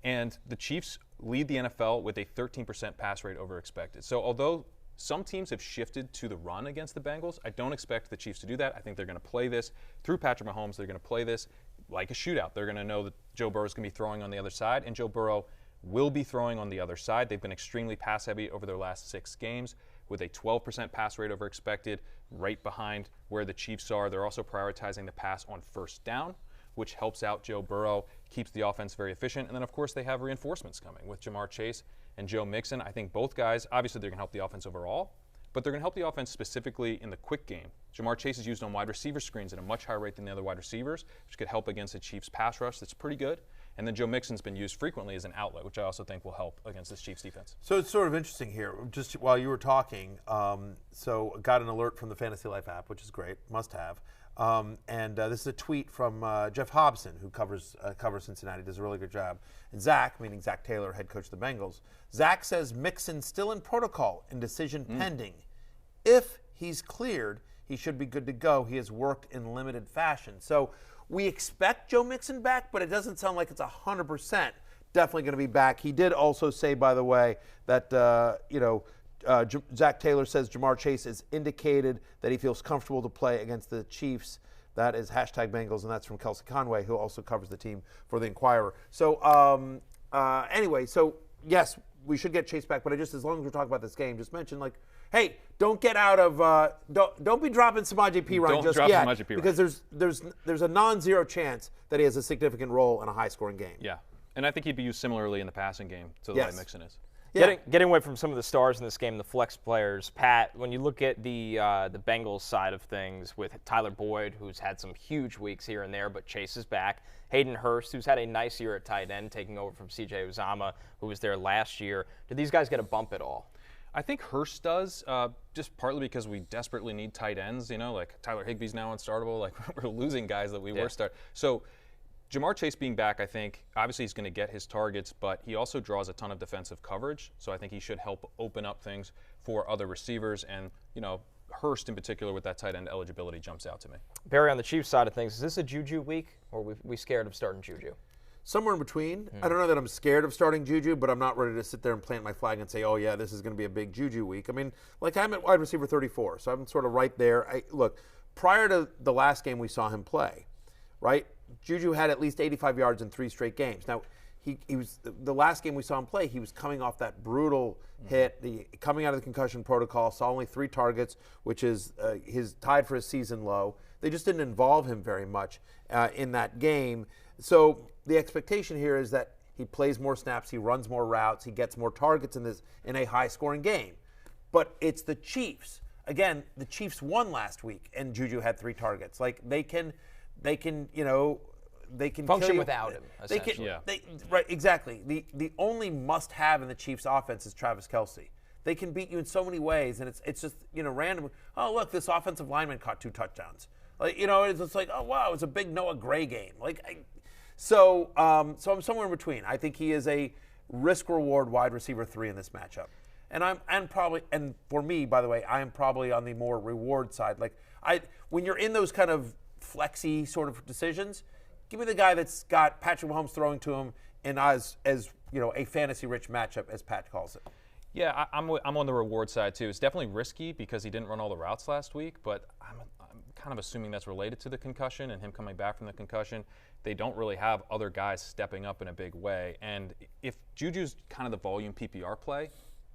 And the Chiefs lead the NFL with a 13% pass rate over expected. So although some teams have shifted to the run against the Bengals, I don't expect the Chiefs to do that. I think they're going to play this through Patrick Mahomes. They're going to play this like a shootout. They're going to know that Joe Burrow is going to be throwing on the other side, and Joe Burrow will be throwing on the other side. They've been extremely pass-heavy over their last 6 games with a 12% pass rate over expected, right behind where the Chiefs are. They're also prioritizing the pass on first down, which helps out Joe Burrow, keeps the offense very efficient. And then, of course, they have reinforcements coming with Jamar Chase and Joe Mixon. I think both guys, obviously, they're going to help the offense overall, but they're going to help the offense specifically in the quick game. Jamar Chase is used on wide receiver screens at a much higher rate than the other wide receivers, which could help against the Chiefs' pass rush that's pretty good. And then Joe Mixon's been used frequently as an outlet, which I also think will help against this Chiefs defense. So it's sort of interesting here. Just while you were talking, so got an alert from the Fantasy Life app, which is great, must have. And this is a tweet from Jeff Hobson, who covers Cincinnati, does a really good job. And Zach, meaning Zach Taylor, head coach of the Bengals, Zach says Mixon still in protocol and decision pending. If he's cleared, he should be good to go. He has worked in limited fashion. So we expect Joe Mixon back, but it doesn't sound like it's 100% definitely going to be back. He did also say, by the way, that, Zach Taylor says Jamar Chase has indicated that he feels comfortable to play against the Chiefs. That is #Bengals, and that's from Kelsey Conway, who also covers the team for the Inquirer. So anyway, so yes, we should get Chase back, but as long as we're talking about this game, just mention hey, don't get out of don't be dropping Samaje Perine just yet, because there's a non-zero chance that he has a significant role in a high-scoring game. Yeah, and I think he'd be used similarly in the passing game to the way Mixon is. Yeah. Getting away from some of the stars in this game, the flex players, Pat, when you look at the Bengals side of things with Tyler Boyd, who's had some huge weeks here and there, but Chase is back. Hayden Hurst, who's had a nice year at tight end, taking over from C.J. Uzomah, who was there last year. Do these guys get a bump at all? I think Hurst does, just partly because we desperately need tight ends. Like Tyler Higbee's now unstartable. Like we're losing guys that we were start. So Jamar Chase being back, I think, obviously he's going to get his targets, but he also draws a ton of defensive coverage. So I think he should help open up things for other receivers. And, Hurst in particular with that tight end eligibility jumps out to me. Barry, on the Chiefs side of things, is this a Juju week, or are we scared of starting Juju? Somewhere in between. I don't know that I'm scared of starting Juju, but I'm not ready to sit there and plant my flag and say, oh, yeah, this is going to be a big Juju week. I mean, I'm at wide receiver 34, so I'm sort of right there. Look, prior to the last game we saw him play, right, Juju had at least 85 yards in 3 straight games. Now, he was the last game we saw him play, he was coming off that brutal hit, coming out of the concussion protocol, saw only 3 targets, which is tied for his season low. They just didn't involve him very much in that game. So the expectation here is that he plays more snaps, he runs more routes, he gets more targets in a high-scoring game. But it's the Chiefs. Again, the Chiefs won last week, and Juju had 3 targets. They can function without him. Essentially. Right, exactly. The only must-have in the Chiefs' offense is Travis Kelce. They can beat you in so many ways, and it's just random. Oh, look, this offensive lineman caught 2 touchdowns. It's just like, oh wow, it's a big Noah Gray game. So I'm somewhere in between. I think he is a risk-reward wide receiver 3 in this matchup, and for me, by the way, I am probably on the more reward side. When you're in those kind of flexy sort of decisions, give me the guy that's got Patrick Mahomes throwing to him in as a fantasy-rich matchup, as Pat calls it. Yeah, I'm on the reward side too. It's definitely risky because he didn't run all the routes last week, but I'm kind of assuming that's related to the concussion and him coming back from the concussion. They don't really have other guys stepping up in a big way. And if Juju's kind of the volume PPR play,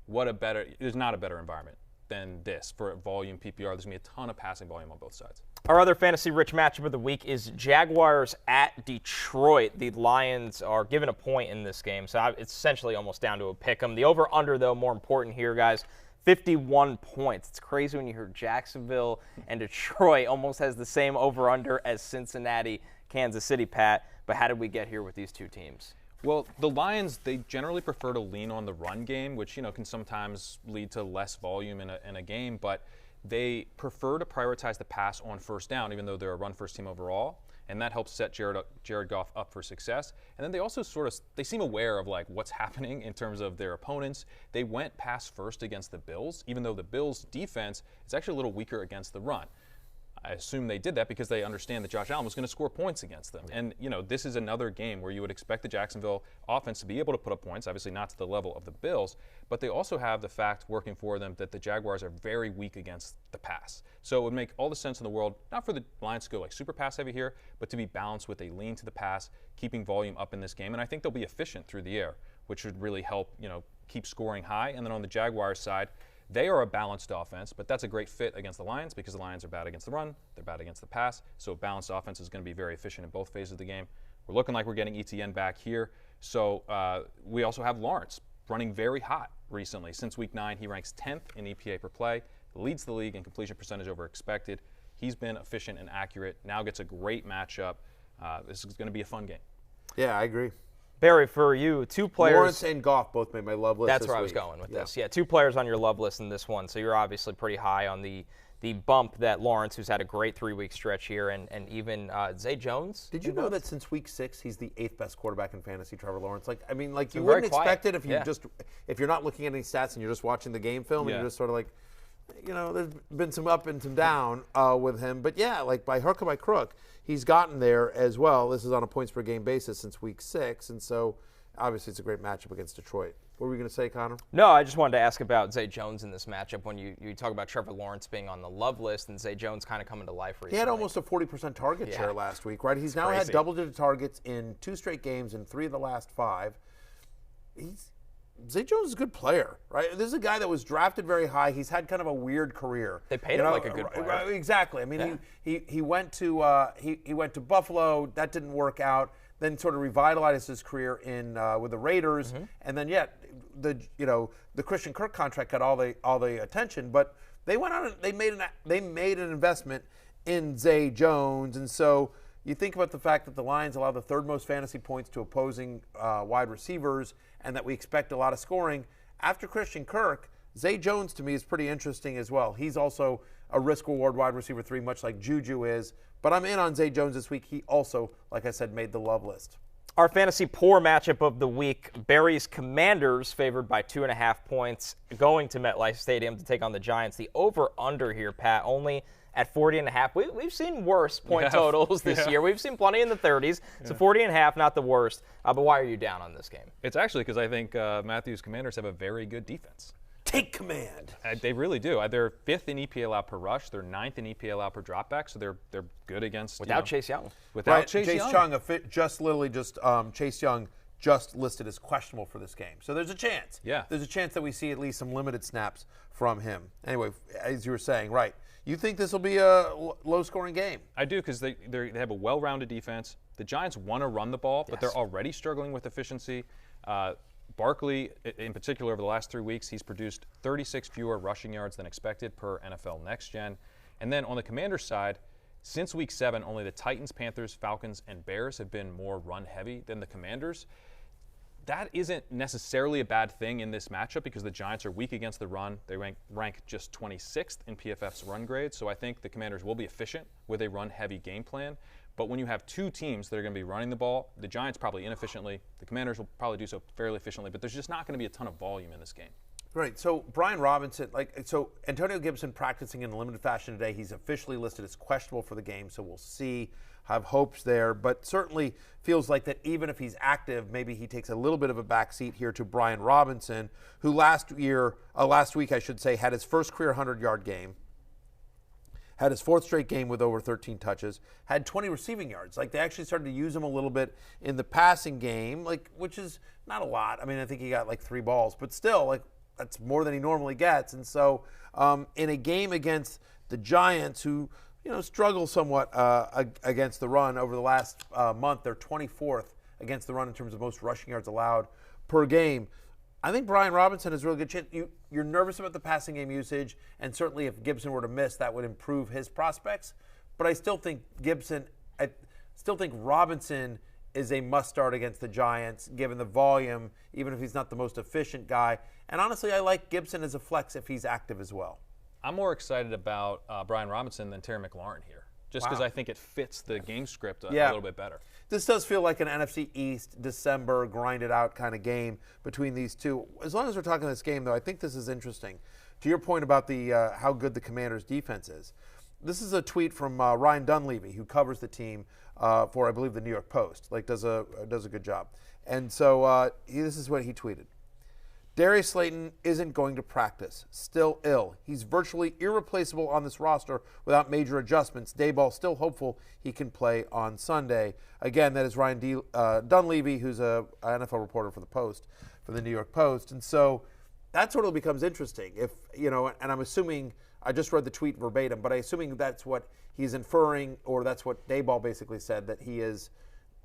there's not a better environment than this for volume PPR. There's going to be a ton of passing volume on both sides. Our other fantasy-rich matchup of the week is Jaguars at Detroit. The Lions are given a point in this game, so it's essentially almost down to a pick 'em. The over-under, though, more important here, guys, 51 points. It's crazy when you hear Jacksonville and Detroit almost has the same over-under as Cincinnati, Kansas City, Pat. But how did we get here with these two teams? Well, the Lions, they generally prefer to lean on the run game, which can sometimes lead to less volume in a game, but they prefer to prioritize the pass on first down, even though they're a run-first team overall, and that helps set Jared Goff up for success. And then they also they seem aware of what's happening in terms of their opponents. They went pass first against the Bills, even though the Bills' defense is actually a little weaker against the run. I assume they did that because they understand that Josh Allen was going to score points against them. And, this is another game where you would expect the Jacksonville offense to be able to put up points, obviously not to the level of the Bills, but they also have the fact working for them that the Jaguars are very weak against the pass. So it would make all the sense in the world, not for the Lions to go super pass heavy here, but to be balanced with a lean to the pass, keeping volume up in this game. And I think they'll be efficient through the air, which would really help, keep scoring high. And then on the Jaguars side, they are a balanced offense, but that's a great fit against the Lions because the Lions are bad against the run, they're bad against the pass, so a balanced offense is going to be very efficient in both phases of the game. We're looking like we're getting ETN back here. So we also have Lawrence running very hot recently. Since week 9, he ranks 10th in EPA per play, leads the league in completion percentage over expected. He's been efficient and accurate, now gets a great matchup. This is going to be a fun game. Yeah, I agree. Barry, for you, 2 players. Lawrence and Goff both made my love list. That's where I was going with this. Yeah, 2 players on your love list in this one, so you're obviously pretty high on the the bump that Lawrence, who's had a great 3-week stretch here, and even Zay Jones. Did you know that since week 6 he's the 8th best quarterback in fantasy, Trevor Lawrence? You been wouldn't very expect quiet. it if you're not looking at any stats and you're just watching the game film and you're just sort of like, there's been some up and some down with him. But yeah, like by hook or by crook, he's gotten there as well. This is on a points per game basis since week 6, and so obviously it's a great matchup against Detroit. What were you going to say, Connor? No, I just wanted to ask about Zay Jones in this matchup when you talk about Trevor Lawrence being on the love list and Zay Jones kind of coming to life recently. He had almost a 40% target share last week, right? He's now had double-digit targets in 2 straight games in 3 of the last 5. Zay Jones is a good player, right? This is a guy that was drafted very high. He's had kind of a weird career. They paid him like a good player. Right, exactly. I mean, he went to Buffalo. That didn't work out. Then sort of revitalized his career with the Raiders, and then the Christian Kirk contract got all the attention. But they went on. They made an investment in Zay Jones, and so you think about the fact that the Lions allow the 3rd most fantasy points to opposing wide receivers, and that we expect a lot of scoring. After Christian Kirk, Zay Jones to me is pretty interesting as well. He's also a risk-reward wide receiver 3, much like Juju is. But I'm in on Zay Jones this week. He also, like I said, made the love list. Our fantasy poor matchup of the week, Barry's Commanders favored by 2.5 points, going to MetLife Stadium to take on the Giants. The over-under here, Pat, only at 40.5. We've seen worse point totals this year. We've seen plenty in the 30s. So 40.5, not the worst. But why are you down on this game? It's actually because I think Matthew's Commanders have a very good defense. Take command. They really do. They're 5th in EPA per rush. They're 9th in EPA per dropback. So they're good against without Chase Young. Without Chase Young. Chase Young just listed as questionable for this game. So there's a chance. Yeah. There's a chance that we see at least some limited snaps from him. Anyway, as you were saying, right? You think this will be a low-scoring game? I do, because they have a well-rounded defense. The Giants want to run the ball, but they're already struggling with efficiency. Barkley, in particular, over the last 3 weeks, he's produced 36 fewer rushing yards than expected per NFL Next Gen. And then on the Commanders side, since week 7, only the Titans, Panthers, Falcons, and Bears have been more run-heavy than the Commanders. That isn't necessarily a bad thing in this matchup because the Giants are weak against the run. They rank just 26th in PFF's run grade, so I think the Commanders will be efficient with a run-heavy game plan. But when you have 2 teams that are going to be running the ball, the Giants probably inefficiently, the Commanders will probably do so fairly efficiently, but there's just not going to be a ton of volume in this game. Right. So Brian Robinson, Antonio Gibson practicing in a limited fashion today. He's officially listed as questionable for the game, so we'll see. Have hopes there, but certainly feels like that even if he's active, maybe he takes a little bit of a backseat here to Brian Robinson, who last week, I should say, had his first career 100-yard game, had his 4th straight game with over 13 touches, had 20 receiving yards. Like, they actually started to use him a little bit in the passing game, which is not a lot. I mean, I think he got 3 balls, but still, that's more than he normally gets. And so in a game against the Giants, who struggle somewhat against the run over the last month, they're 24th against the run in terms of most rushing yards allowed per game. I think Brian Robinson has a really good chance. You're nervous about the passing game usage, and certainly if Gibson were to miss, that would improve his prospects. But I still think Robinson is a must-start against the Giants, given the volume, even if he's not the most efficient guy. And honestly, I like Gibson as a flex if he's active as well. I'm more excited about Brian Robinson than Terry McLaurin here, just because I think it fits the game script a little bit better. This does feel like an NFC East, December, grind-it-out kind of game between these two. As long as we're talking this game, though, I think this is interesting. To your point about the how good the Commanders' defense is, this is a tweet from Ryan Dunleavy, who covers the team for, I believe, the New York Post. Does a good job. And so this is what he tweeted. Darius Slayton isn't going to practice. Still ill. He's virtually irreplaceable on this roster without major adjustments. Daboll still hopeful he can play on Sunday. Again, that is Ryan Dunleavy, who's an NFL reporter for the New York Post. And so that sort of becomes interesting. And I'm assuming, I just read the tweet verbatim, but I'm assuming that's what he's inferring, or that's what Daboll basically said, that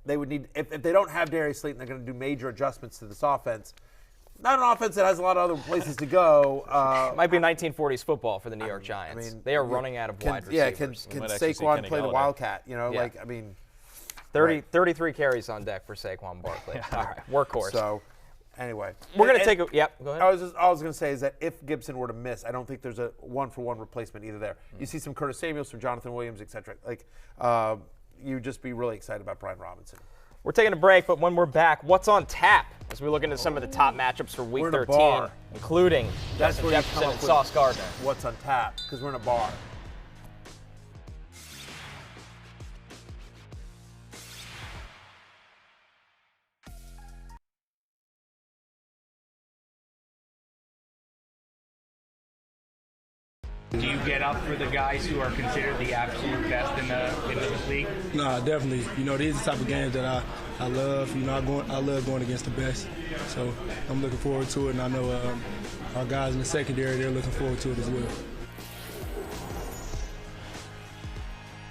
they would need, if they don't have Darius Slayton, they're going to do major adjustments to this offense. Not an offense that has a lot of other places to go. Might be 1940s football for the New York Giants. They are running out of wide receivers. Can Saquon play the Wildcat? 33 carries on deck for Saquon Barkley. All right, workhorse. So, Anyway, we're going to take a – yep, go ahead. All I was going to say is that if Gibson were to miss, I don't think there's a one-for-one replacement either there. You see some Curtis Samuels, some Jonathan Williams, et cetera. You'd just be really excited about Brian Robinson. We're taking a break, but when we're back, what's on tap as we look into some of the top matchups for Week 13, including Justin Jefferson and Sauce Gardner. What's on tap? Because we're in a bar. Do you get up for the guys who are considered the absolute best in the league? Nah, definitely. These are the type of games that I love. I love going against the best. So I'm looking forward to it, and I know our guys in the secondary, they're looking forward to it as well.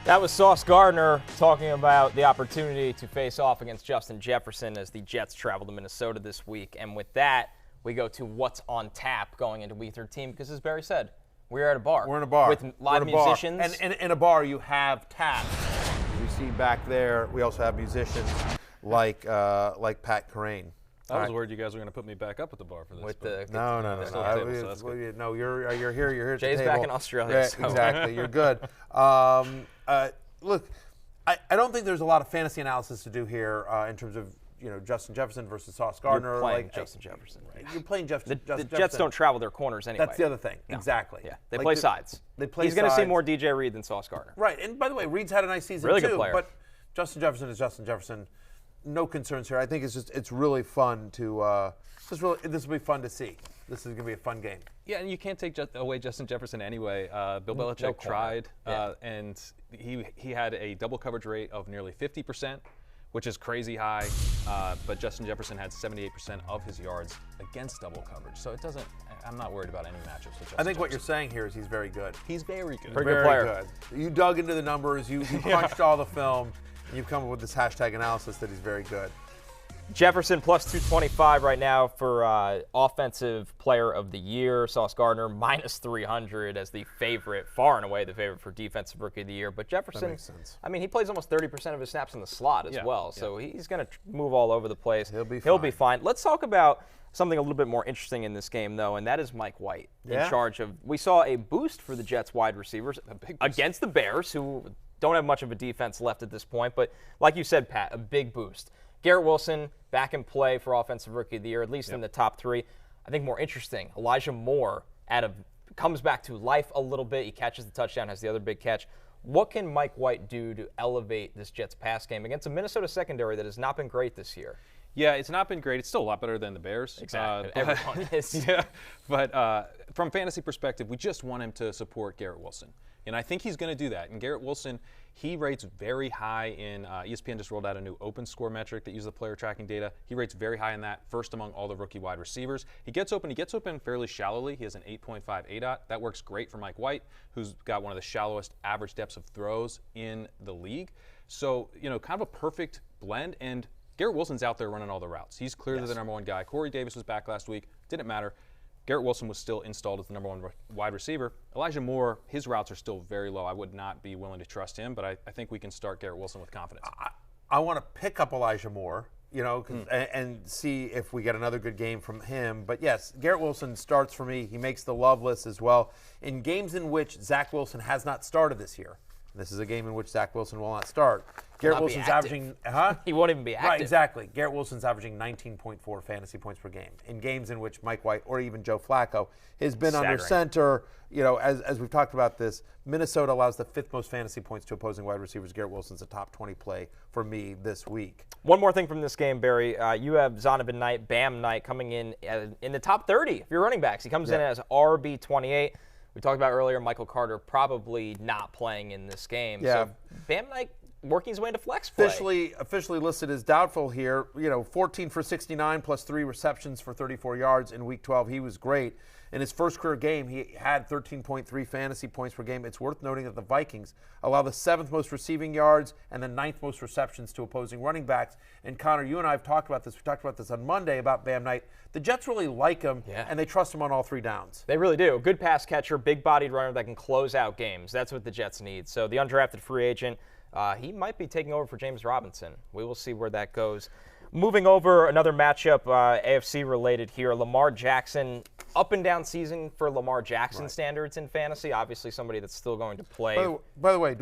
That was Sauce Gardner talking about the opportunity to face off against Justin Jefferson as the Jets travel to Minnesota this week. And with that, we go to what's on tap going into Week 13 because, as Barry said, we're at a bar. We're in a bar. With live musicians. And in a bar, you have taps. You see back there, we also have musicians like Pat Kerrane. I was worried you guys were going to put me back up at the bar for this. No, you're here. You're here at Jay's the table. back in Australia. Yeah, so. Exactly. You're good. Look, I don't think there's a lot of fantasy analysis to do here in terms of Justin Jefferson versus Sauce Gardner. You're playing Justin Jefferson. Right? You're playing Justin Jefferson. The Jets don't travel their corners anyway. That's the other thing. No. Exactly. Yeah, they play sides. They play He's going to see more DJ Reed than Sauce Gardner. Right. And by the way, Reed's had a nice season really too. Good player. But Justin Jefferson is Justin Jefferson. No concerns here. I think it's really fun to this will be fun to see. This is going to be a fun game. Yeah, and you can't take away Justin Jefferson anyway. Bill Belichick tried, and he had a double coverage rate of nearly 50%, which is crazy high. But Justin Jefferson had 78% of his yards against double coverage. So I'm not worried about any matchups with Justin I think what Jefferson. you're saying here is he's very good. He's very good. Pretty good player. Good. You dug into the numbers. You crunched all the film. And you've come up with this hashtag analysis that he's very good. Jefferson plus 225 right now for Offensive Player of the Year. Sauce Gardner minus 300 as the favorite, far and away the favorite for Defensive Rookie of the Year. But Jefferson, that makes sense. I mean, he plays almost 30% of his snaps in the slot as well. So he's going to move all over the place. He'll be fine. Let's talk about something a little bit more interesting in this game, though, and that is Mike White in charge of. We saw a boost for the Jets wide receivers against the Bears, who don't have much of a defense left at this point. But like you said, Pat, a big boost. Garrett Wilson back in play for Offensive Rookie of the Year, at least in the top three. I think more interesting, Elijah Moore comes back to life a little bit. He catches the touchdown, has the other big catch. What can Mike White do to elevate this Jets pass game against a Minnesota secondary that has not been great this year? Yeah, it's not been great. It's still a lot better than the Bears. Exactly. Everyone is. Yeah, but from fantasy perspective, we just want him to support Garrett Wilson. And I think he's going to do that. And Garrett Wilson, he rates very high in ESPN just rolled out a new open score metric that uses the player tracking data. He rates very high in that, first among all the rookie wide receivers. He gets open fairly shallowly. He has an 8.5 ADOT. That works great for Mike White, who's got one of the shallowest average depths of throws in the league. So, kind of a perfect blend. And Garrett Wilson's out there running all the routes. He's clearly the number one guy. Corey Davis was back last week. Didn't matter. Garrett Wilson was still installed as the number one wide receiver. Elijah Moore, his routes are still very low. I would not be willing to trust him, but I think we can start Garrett Wilson with confidence. I want to pick up Elijah Moore, and see if we get another good game from him. But yes, Garrett Wilson starts for me. He makes the love list as well. In games in which Zach Wilson has not started this year, this is a game in which Zach Wilson will not start. Garrett Wilson's averaging, He won't even be active. Right, exactly. Garrett Wilson's averaging 19.4 fantasy points per game. In games in which Mike White or even Joe Flacco has been under center, as we've talked about this, Minnesota allows the fifth most fantasy points to opposing wide receivers. Garrett Wilson's a top 20 play for me this week. One more thing from this game, Barry. You have Zonovan Knight, Bam Knight coming in the top 30 if you're running backs. He comes in as RB28. We talked about earlier Michael Carter probably not playing in this game. Yeah. So Bam Knight working his way into flex play. Officially listed as doubtful here. 14 for 69 plus 3 receptions for 34 yards in Week 12. He was great. In his first career game, he had 13.3 fantasy points per game. It's worth noting that the Vikings allow the 7th most receiving yards and the 9th most receptions to opposing running backs. And Connor, you and I have talked about this. We talked about this on Monday about Bam Knight. The Jets really like him, and they trust him on all 3 downs. They really do. Good pass catcher, big-bodied runner that can close out games. That's what the Jets need. So the undrafted free agent, he might be taking over for James Robinson. We will see where that goes. Moving over, another matchup, AFC related here. Lamar Jackson, up and down season for Lamar Jackson standards in fantasy. Obviously, somebody that's still going to play. By the way,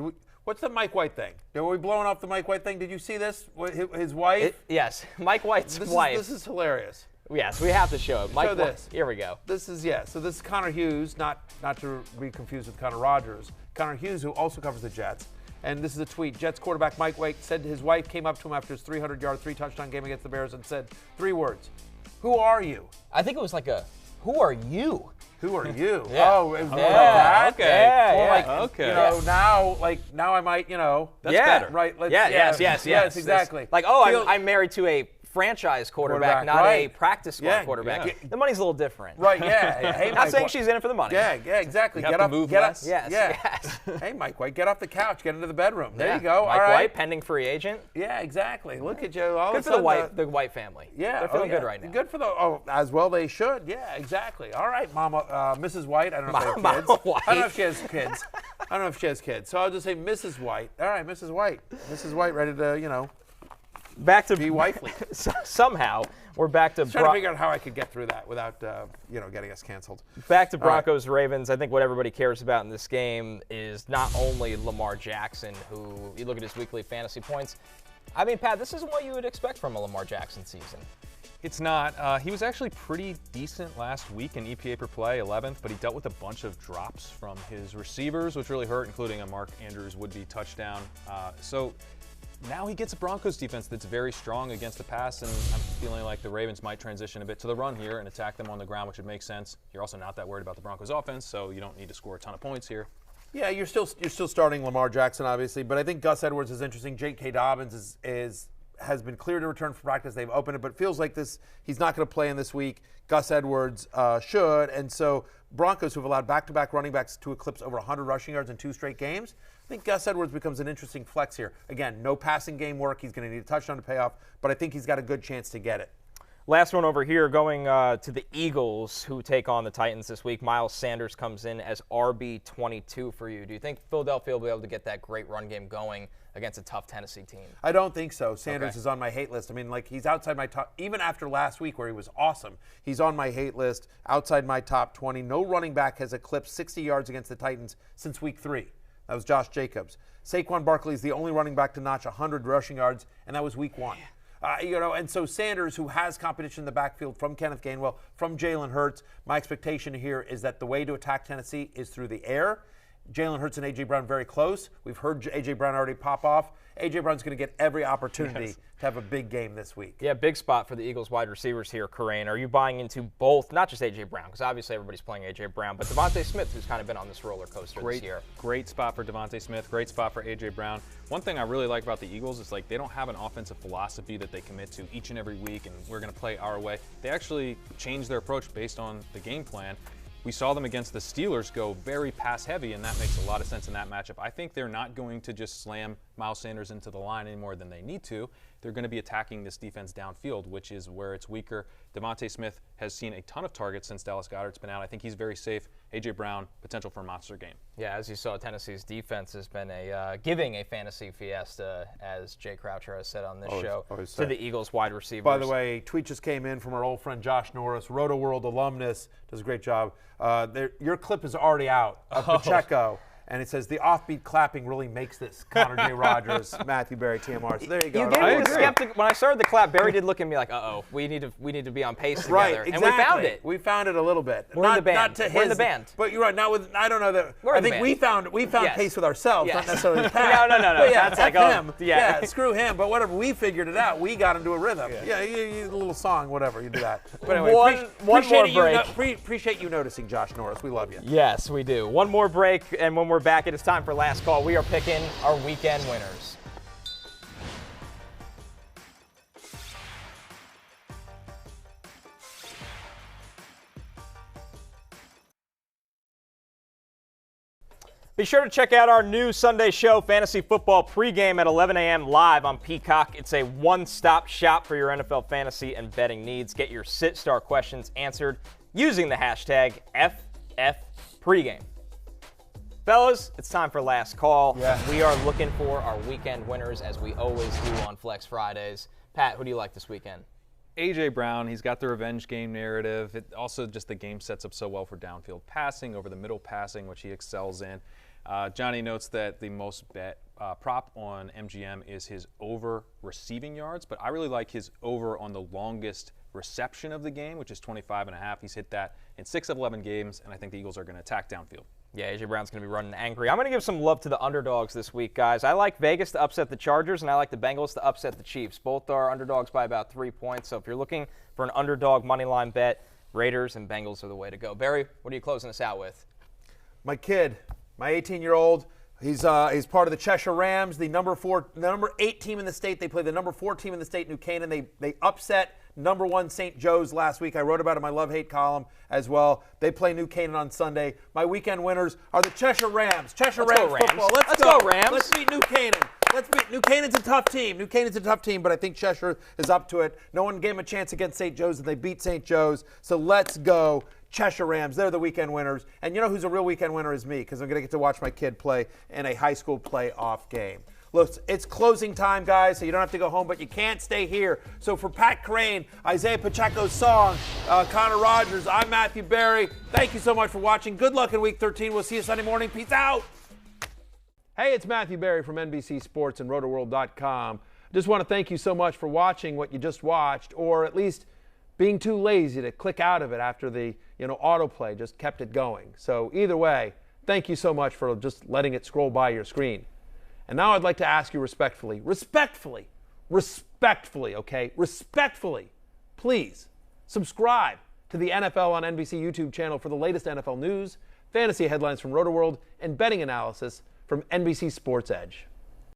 what's the Mike White thing? Are we blowing up the Mike White thing? Did you see this? His wife? Yes, Mike White's wife. This is hilarious. Yes, we have to show it. Show this. Here we go. This is So this is Connor Hughes, not to be confused with Connor Rogers. Connor Hughes, who also covers the Jets. And this is a tweet. Jets quarterback Mike White said his wife came up to him after his 300-yard, 3-touchdown game against the Bears and said 3 words. Who are you? I think it was like who are you? Who are you? Yeah. Oh, it was more like that? Okay. Yeah, Okay. Now I might, That's better. Right. Yes, exactly. Like, I'm married to a franchise quarterback, not a practice squad quarterback. Yeah. The money's a little different. Right, yeah. Hey, not saying she's in it for the money. Yeah, exactly. Get up. Yes. Hey, Mike White, get off the couch. Get into the bedroom. There you go. Mike All right. White, pending free agent. Yeah, exactly. Look at you. Good for the White family. Yeah. They're feeling good right now. Good for as well they should. Yeah, exactly. All right, Mama, Mrs. White. I don't know if they have kids. White. I don't know if she has kids. I don't know if she has kids. So I'll just say Mrs. White. All right, Mrs. White. Mrs. White ready to, back to be wifely. Somehow we're back to trying to figure out how I could get through that without getting us canceled. Back to Broncos Ravens. I think what everybody cares about in this game is not only Lamar Jackson, who you look at his weekly fantasy points. I mean, Pat, this isn't what you would expect from a Lamar Jackson season. It's not. He was actually pretty decent last week in EPA per play, 11th, but he dealt with a bunch of drops from his receivers, which really hurt, including a Mark Andrews would-be touchdown. So now he gets a Broncos defense that's very strong against the pass, and I'm feeling like the Ravens might transition a bit to the run here and attack them on the ground, which would make sense. You're also not that worried about the Broncos offense, so you don't need to score a ton of points here. Yeah, you're still starting Lamar Jackson, obviously, but I think Gus Edwards is interesting. J.K. Dobbins has been cleared to return for practice. They've opened it, but it feels like he's not going to play in this week. Gus Edwards should, and so Broncos, who have allowed back-to-back running backs to eclipse over 100 rushing yards in 2 straight games, I think Gus Edwards becomes an interesting flex here. Again, no passing game work. He's going to need a touchdown to pay off, but I think he's got a good chance to get it. Last one over here, going to the Eagles, who take on the Titans this week. Miles Sanders comes in as RB22 for you. Do you think Philadelphia will be able to get that great run game going against a tough Tennessee team? I don't think so. Sanders is on my hate list. I mean, he's outside my top, even after last week where he was awesome. He's on my hate list, outside my top 20. No running back has eclipsed 60 yards against the Titans since week 3. That was Josh Jacobs. Saquon Barkley is the only running back to notch 100 rushing yards, and that was week 1. And so Sanders, who has competition in the backfield from Kenneth Gainwell, from Jalen Hurts, my expectation here is that the way to attack Tennessee is through the air. Jalen Hurts and A.J. Brown very close. We've heard A.J. Brown already pop off. A.J. Brown's going to get every opportunity to have a big game this week. Yeah, big spot for the Eagles wide receivers here, Kerrane. Are you buying into both, not just A.J. Brown, because obviously everybody's playing A.J. Brown, but Devontae Smith, who's kind of been on this roller coaster this year? Great spot for Devontae Smith. Great spot for A.J. Brown. One thing I really like about the Eagles is they don't have an offensive philosophy that they commit to each and every week, and we're going to play our way. They actually change their approach based on the game plan. We saw them against the Steelers go very pass-heavy, and that makes a lot of sense in that matchup. I think they're not going to just slam Miles Sanders into the line any more than they need to. They're going to be attacking this defense downfield, which is where it's weaker. Devontae Smith has seen a ton of targets since Dallas Goedert's been out. I think he's very safe. A.J. Brown, potential for a monster game. Yeah, as you saw, Tennessee's defense has been giving a fantasy fiesta, as Jay Croucher has said on this show, to the Eagles wide receivers. By the way, a tweet just came in from our old friend Josh Norris, Roto World alumnus, does a great job. Your clip is already out of Pacheco. And it says, the offbeat clapping really makes this. Connor J. Rogers, Matthew Berry, TMR. So there you go. You gave me the skeptic. When I started the clap, Barry did look at me like, uh-oh, we need to be on pace together. Right, exactly. And we found it. We found it a little bit. We're in the band. We're in the band. But you're right. Not with. I don't know that. I think we found pace with ourselves, not necessarily Pat. No. But yeah, that's like him. Yeah, screw him. But whatever, we figured it out. We got into a rhythm. Yeah, you a little song, whatever. You do that. But anyway, one more break. Appreciate you noticing, Josh Norris. We love you. Yes, we do. One more break, and when we're back, it is time for Last Call. We are picking our weekend winners. Be sure to check out our new Sunday show, Fantasy Football Pregame at 11 a.m. live on Peacock. It's a one-stop shop for your NFL fantasy and betting needs. Get your sit-start questions answered using the hashtag FFPregame. Fellas, it's time for Last Call. Yeah. We are looking for our weekend winners, as we always do on Flex Fridays. Pat, who do you like this weekend? A.J. Brown, he's got the revenge game narrative. It also just the game sets up so well for downfield passing, over the middle passing, which he excels in. Johnny notes that the most bet prop on MGM is his over receiving yards, but I really like his over on the longest reception of the game, which is 25.5. He's hit that in 6 of 11 games, and I think the Eagles are going to attack downfield. Yeah, A.J. Brown's going to be running angry. I'm going to give some love to the underdogs this week, guys. I like Vegas to upset the Chargers, and I like the Bengals to upset the Chiefs. Both are underdogs by about 3 points. So if you're looking for an underdog money line bet, Raiders and Bengals are the way to go. Barry, what are you closing us out with? My kid, my 18-year-old, he's part of the Cheshire Rams, the number 8 team in the state. They play the number 4 team in the state, New Canaan. They upset number 1 St. Joe's last week. I wrote about it in my Love-Hate column as well. They play New Canaan on Sunday. My weekend winners are the Cheshire Rams. Let's Rams football. Let's go, Rams. Let's beat New Canaan. New Canaan's a tough team. But I think Cheshire is up to it. No one gave them a chance against St. Joe's, and they beat St. Joe's. So let's go Cheshire Rams. They're the weekend winners. And you know who's a real weekend winner is me, because I'm going to get to watch my kid play in a high school playoff game. Look, it's closing time, guys, so you don't have to go home, but you can't stay here. So for Pat Kerrane, Isiah Pacheco's song, Connor Rogers, I'm Matthew Berry. Thank you so much for watching. Good luck in Week 13. We'll see you Sunday morning. Peace out. Hey, it's Matthew Berry from NBC Sports and RotoWorld.com. Just want to thank you so much for watching what you just watched, or at least being too lazy to click out of it after the autoplay just kept it going. So either way, thank you so much for just letting it scroll by your screen. And now I'd like to ask you respectfully, please subscribe to the NFL on NBC YouTube channel for the latest NFL news, fantasy headlines from RotoWorld, and betting analysis from NBC Sports Edge.